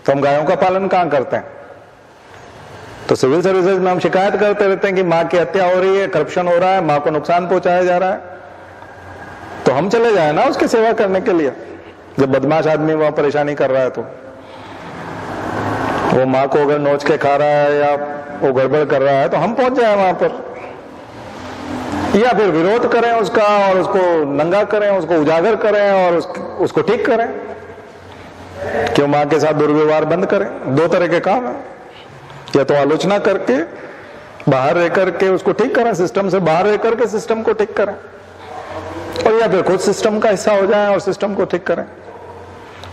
तो हम गायों का पालन कहां करते हैं। तो सिविल सर्विसेज में हम शिकायत करते रहते हैं कि माँ की हत्या हो रही है, करप्शन हो रहा है, माँ को नुकसान पहुंचाया जा रहा है। तो हम चले जाए ना उसकी सेवा करने के लिए। जब बदमाश आदमी वहां परेशानी कर रहा है तो वो माँ को अगर नोच के खा रहा है या वो गड़बड़ कर रहा है तो हम पहुंच जाए वहां पर, या फिर विरोध करें उसका और उसको नंगा करें, उसको उजागर करें और उसको ठीक करें, क्यों माँ के साथ दुर्व्यवहार बंद करें। दो तरह के काम है, या तो आलोचना करके बाहर रह करके उसको ठीक करें, सिस्टम से बाहर रह करके सिस्टम को ठीक करें, और या फिर खुद सिस्टम का हिस्सा हो जाएं और सिस्टम को ठीक करें।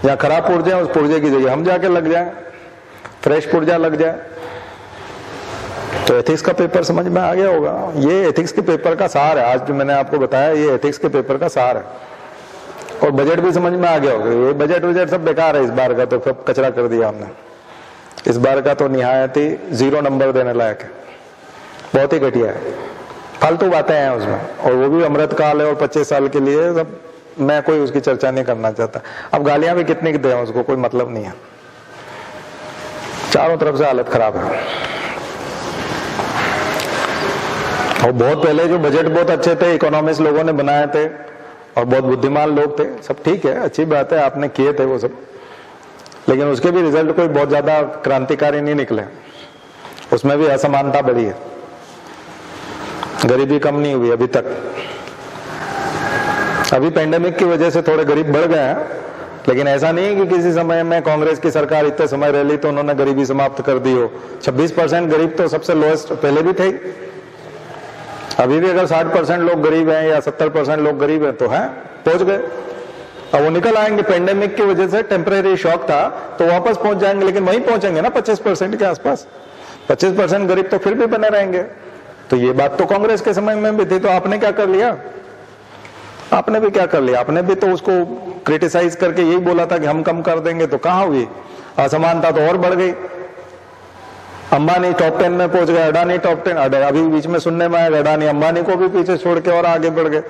या खराब पुर्जे उस पुर्जे की जगह हम जाके लग जाएं, फ्रेश पुर्जा लग जाए। तो एथिक्स का पेपर समझ में आ गया होगा। ये एथिक्स के पेपर का सार है, आज जो मैंने आपको बताया ये एथिक्स के पेपर का सार है। और बजट भी समझ में आ गया होगा। ये बजट सब बेकार है इस बार का, तो सब कचरा कर दिया हमने। इस बार का तो निहायत ही 0 नंबर देने लायक है, बहुत ही घटिया है, फालतू बातें हैं उसमें, और वो भी अमृत काल है और 25 साल के लिए। सब मैं कोई उसकी चर्चा नहीं करना चाहता। अब गालियां भी कितनी की दें उसको, कोई मतलब नहीं है। चारों तरफ से हालत खराब है। और बहुत पहले जो बजट बहुत अच्छे थे, इकोनॉमिस्ट लोगों ने बनाए थे और बहुत बुद्धिमान लोग थे, सब ठीक है, अच्छी बात है, आपने किए थे वो सब, लेकिन उसके भी रिजल्ट कोई बहुत ज्यादा क्रांतिकारी नहीं निकले। उसमें भी असमानता बढ़ी है, गरीबी कम नहीं हुई अभी तक। अभी पेंडेमिक की वजह से थोड़े गरीब बढ़ गए हैं, लेकिन ऐसा नहीं है कि किसी समय में कांग्रेस की सरकार इतने समय रह ली तो उन्होंने गरीबी समाप्त कर दी हो। 26% गरीब तो सबसे लोएस्ट पहले भी थे। अभी भी अगर 60% लोग गरीब हैं या 70% लोग गरीब हैं तो हैं, पहुंच गए। अब वो निकल आएंगे, पेंडेमिक की वजह से टेम्परेरी शॉक था तो वापस पहुंच जाएंगे, लेकिन वहीं पहुंचेंगे ना 25% के आसपास। 25% गरीब तो फिर भी बने रहेंगे। तो ये बात तो कांग्रेस के समय में भी थी, तो आपने क्या कर लिया? आपने भी क्या कर लिया? आपने भी तो उसको क्रिटिसाइज करके यही बोला था कि हम कम कर देंगे, तो कहां हुई? असमानता तो और बढ़ गई। अंबानी टॉप 10 में पहुंच गए, अडानी टॉप 10, अभी बीच में सुनने में आया अडानी अंबानी को भी पीछे छोड़ के और आगे बढ़ गए।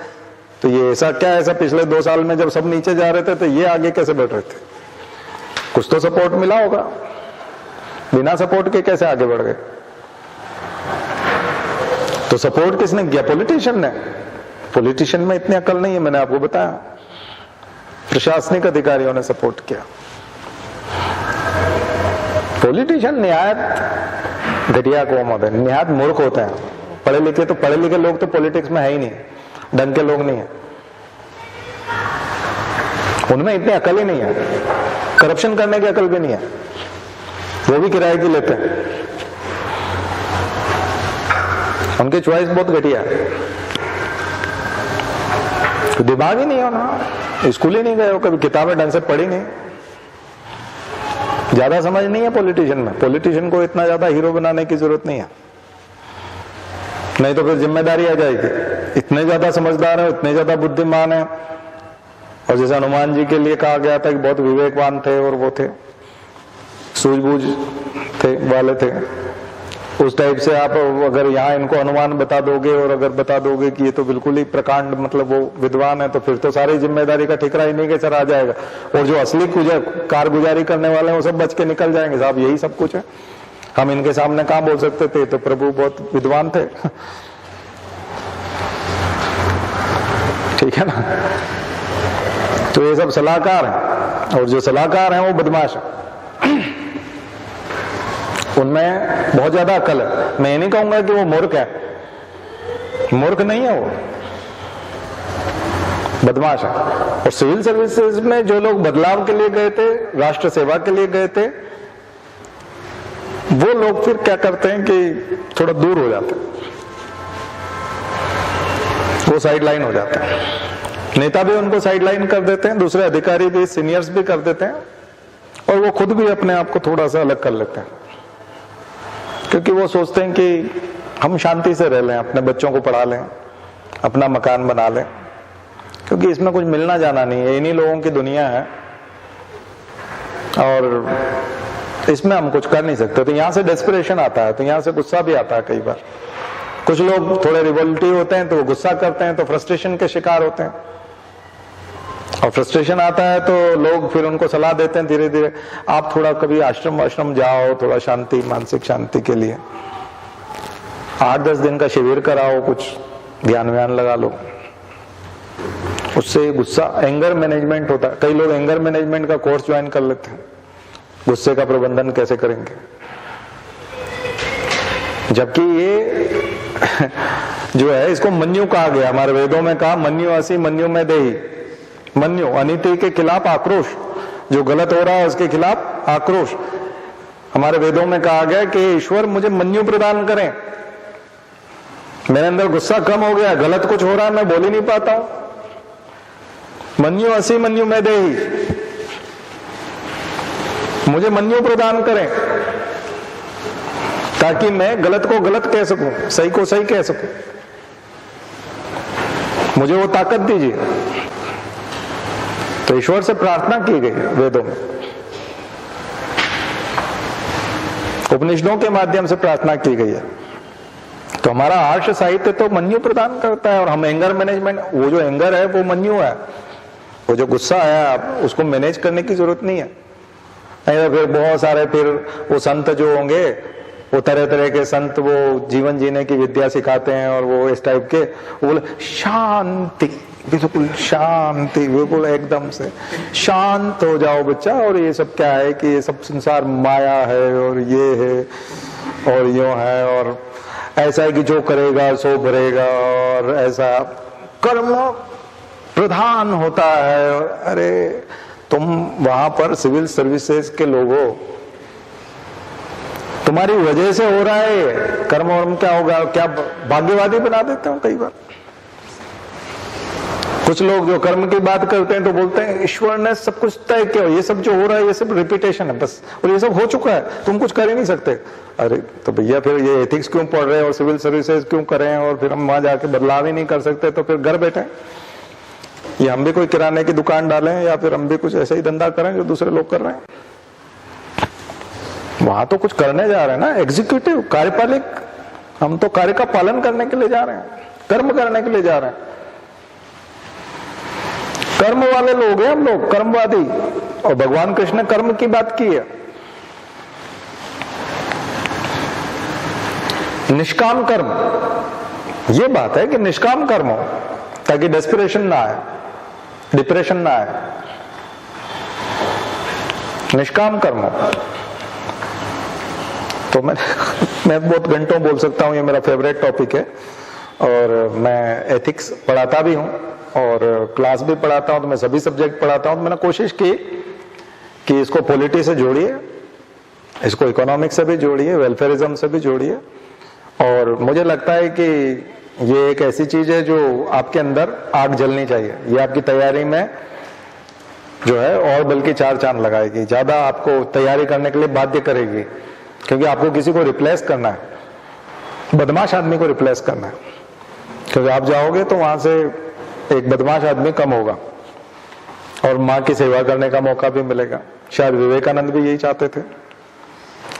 तो ये ऐसा क्या है? ऐसा पिछले 2 साल में जब सब नीचे जा रहे थे तो ये आगे कैसे बढ़ रहे थे? कुछ तो सपोर्ट मिला होगा, बिना सपोर्ट के कैसे आगे बढ़ गए? तो सपोर्ट किसने किया? पॉलिटिशियन ने। पॉलिटिशियन में इतनी अकल नहीं है, मैंने आपको बताया। प्रशासनिक अधिकारियों ने सपोर्ट किया। पॉलिटिशियन निहायत घटिया कौम होते हैं, निहायत मूर्ख होते हैं। पढ़े लिखे लोग तो पॉलिटिक्स में है ही नहीं, ढंग के लोग नहीं है, उनमें इतनी अकल ही नहीं है। करप्शन करने की अकल भी नहीं है, वो भी किराए की लेते हैं। उनकी चॉइस बहुत घटिया है, तो दिमाग ही नहीं है ना, स्कूल ही नहीं गए हो, कभी किताबें ढंग से पढ़ी नहीं, ज्यादा समझ नहीं है पॉलिटिशियन में। पॉलिटिशियन को इतना ज्यादा हीरो बनाने की जरूरत नहीं है, नहीं तो फिर जिम्मेदारी आ जाएगी। इतने ज्यादा समझदार है, इतने ज्यादा बुद्धिमान है। और जैसे हनुमान जी के लिए कहा गया था कि बहुत विवेकवान थे और वो थे, सूझबूझ थे वाले थे, उस टाइप से आप अगर यहाँ इनको अनुमान बता दोगे और अगर बता दोगे कि ये तो बिल्कुल ही प्रकांड मतलब वो विद्वान है, तो फिर तो सारी जिम्मेदारी का ठिकरा इन्हीं के सर आ जाएगा। और जो असली कारगुजारी करने वाले हैं वो सब बच के निकल जाएंगे। साहब यही सब कुछ है। हम इनके सामने कहाँ बोल सकते थे, तो प्रभु बहुत विद्वान थे। ठीक है ना। तो ये सब सलाहकार हैं, और जो सलाहकार हैं वो बदमाश हैं। उनमें बहुत ज्यादा अकल है। मैं ये नहीं कहूंगा कि वो मूर्ख है, मूर्ख नहीं है, वो बदमाश है। और सिविल सर्विसेज में जो लोग बदलाव के लिए गए थे, राष्ट्र सेवा के लिए गए थे, वो लोग फिर क्या करते हैं कि थोड़ा दूर हो जाते हैं, वो साइड लाइन हो जाते हैं। नेता भी उनको साइड लाइन कर देते हैं, दूसरे अधिकारी भी, सीनियर्स भी कर देते हैं, और वो खुद भी अपने आप को थोड़ा सा अलग कर लेते हैं, क्योंकि वो सोचते हैं कि हम शांति से रह लें, अपने बच्चों को पढ़ा लें, अपना मकान बना लें, क्योंकि इसमें कुछ मिलना जाना नहीं है, इन्हीं लोगों की दुनिया है और इसमें हम कुछ कर नहीं सकते। तो यहाँ से डेस्परेशन आता है, तो यहाँ से गुस्सा भी आता है। कई बार कुछ लोग थोड़े रिवोल्टिव होते हैं तो वो गुस्सा करते हैं, तो फ्रस्ट्रेशन के शिकार होते हैं, और फ्रस्ट्रेशन आता है तो लोग फिर उनको सलाह देते हैं धीरे धीरे, आप थोड़ा कभी आश्रम जाओ, थोड़ा शांति, मानसिक शांति के लिए 8-10 दिन का शिविर कराओ, कुछ ध्यान व्यान लगा लो, उससे गुस्सा, एंगर मैनेजमेंट होता है। कई लोग एंगर मैनेजमेंट का कोर्स ज्वाइन कर लेते हैं, गुस्से का प्रबंधन कैसे करेंगे, जबकि ये जो है इसको मन्यु कहा गया, हमारे वेदों में कहा मन्यु असी मन्यु में देही। मन्यु अनिति के खिलाफ आक्रोश, जो गलत हो रहा है उसके खिलाफ आक्रोश। हमारे वेदों में कहा गया कि ईश्वर मुझे मन्यु प्रदान करें, मेरे अंदर गुस्सा कम हो गया, गलत कुछ हो रहा है, मैं बोल ही नहीं पाता हूं। मन्यु असी मन्यु में देही, मुझे मन्यु प्रदान करें ताकि मैं गलत को गलत कह सकूं, सही को सही कह सकूं, मुझे वो ताकत दीजिए। तो ईश्वर से प्रार्थना की गई है वेदों में, उपनिषदों के माध्यम से प्रार्थना की गई है। तो हमारा आर्ष साहित्य तो मन्यु प्रदान करता है, और हम एंगर मैनेजमेंट, वो जो एंगर है वो मन्यु है, वो जो गुस्सा है आप उसको मैनेज करने की जरूरत नहीं है। नहीं तो फिर बहुत सारे फिर वो संत जो होंगे, वो तरह तरह के संत, वो जीवन जीने की विद्या सिखाते हैं, और वो इस टाइप के, वो बोले शांति, बिल्कुल शांति, बिल्कुल एकदम से शांत हो जाओ बच्चा, और ये सब क्या है कि ये सब संसार माया है, और ये है और यूं है, और ऐसा है कि जो करेगा सो भरेगा, और ऐसा कर्म प्रधान होता है। अरे तुम वहां पर सिविल सर्विसेज के लोगों, तुम्हारी वजह से हो रहा है कर्म, वर्म क्या होगा, क्या भाग्यवादी बना देते हो। कई बार कुछ लोग जो कर्म की बात करते हैं तो बोलते हैं ईश्वर ने सब कुछ तय किया, ये सब जो हो रहा है ये सब रिपीटेशन है बस, और ये सब हो चुका है, तुम कुछ कर ही नहीं सकते। अरे तो भैया फिर ये एथिक्स क्यों पढ़ रहे हैं और सिविल सर्विसेज क्यों करें, और फिर हम वहां जाके बदलाव ही नहीं कर सकते, तो फिर घर बैठे ये हम भी कोई किराने की दुकान डालें, या फिर हम भी कुछ ऐसा ही धंधा करें जो दूसरे लोग कर रहे हैं। वहां तो कुछ करने जा रहे हैं ना, एग्जीक्यूटिव, कार्यपालिक, हम तो कार्य का पालन करने के लिए जा रहे हैं, कर्म करने के लिए जा रहे हैं। कर्म वाले लोग हैं हम लोग, कर्मवादी, और भगवान कृष्ण ने कर्म की बात की है। निष्काम कर्म, ये बात है कि निष्काम कर्म हो, ताकि डेस्पिरेशन ना आए, डिप्रेशन ना आए, निष्काम कर्म हो। तो मैं बहुत घंटों बोल सकता हूँ, ये मेरा फेवरेट टॉपिक है, और मैं एथिक्स पढ़ाता भी हूँ और क्लास भी पढ़ाता हूँ, तो मैं सभी सब्जेक्ट पढ़ाता हूँ। तो मैंने कोशिश की कि इसको पॉलिटी से जोड़िए, इसको इकोनॉमिक्स से भी जोड़िए, वेलफेयरिज्म से भी जोड़िए, और मुझे लगता है कि ये एक ऐसी चीज है जो आपके अंदर आग जलनी चाहिए, ये आपकी तैयारी में जो है और बल्कि 4 चांद लगाएगी, ज्यादा आपको तैयारी करने के लिए बाध्य करेगी, क्योंकि आपको किसी को रिप्लेस करना है, बदमाश आदमी को रिप्लेस करना है, क्योंकि आप जाओगे तो वहां से एक बदमाश आदमी कम होगा और माँ की सेवा करने का मौका भी मिलेगा। शायद विवेकानंद भी यही चाहते थे,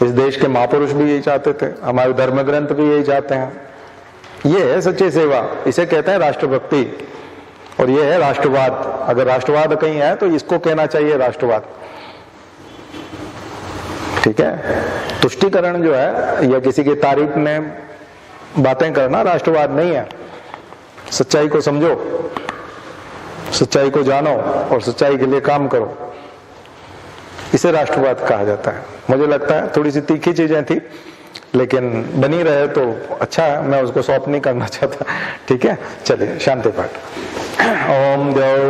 इस देश के महापुरुष भी यही चाहते थे, हमारे धर्म ग्रंथ भी यही चाहते हैं। ये है सच्ची सेवा, इसे कहते हैं राष्ट्रभक्ति, और ये है राष्ट्रवाद। अगर राष्ट्रवाद कहीं है तो इसको कहना चाहिए राष्ट्रवाद। ठीक है, तुष्टिकरण जो है या किसी की तारीफ में बातें करना राष्ट्रवाद नहीं है। सच्चाई को समझो, सच्चाई को जानो और सच्चाई के लिए काम करो, इसे राष्ट्रवाद कहा जाता है। मुझे लगता है थोड़ी सी तीखी चीजें थी, लेकिन बनी रहे तो अच्छा है, मैं उसको सॉफ्ट नहीं करना चाहता। ठीक है, चलिए शांति पाठ। ओम देव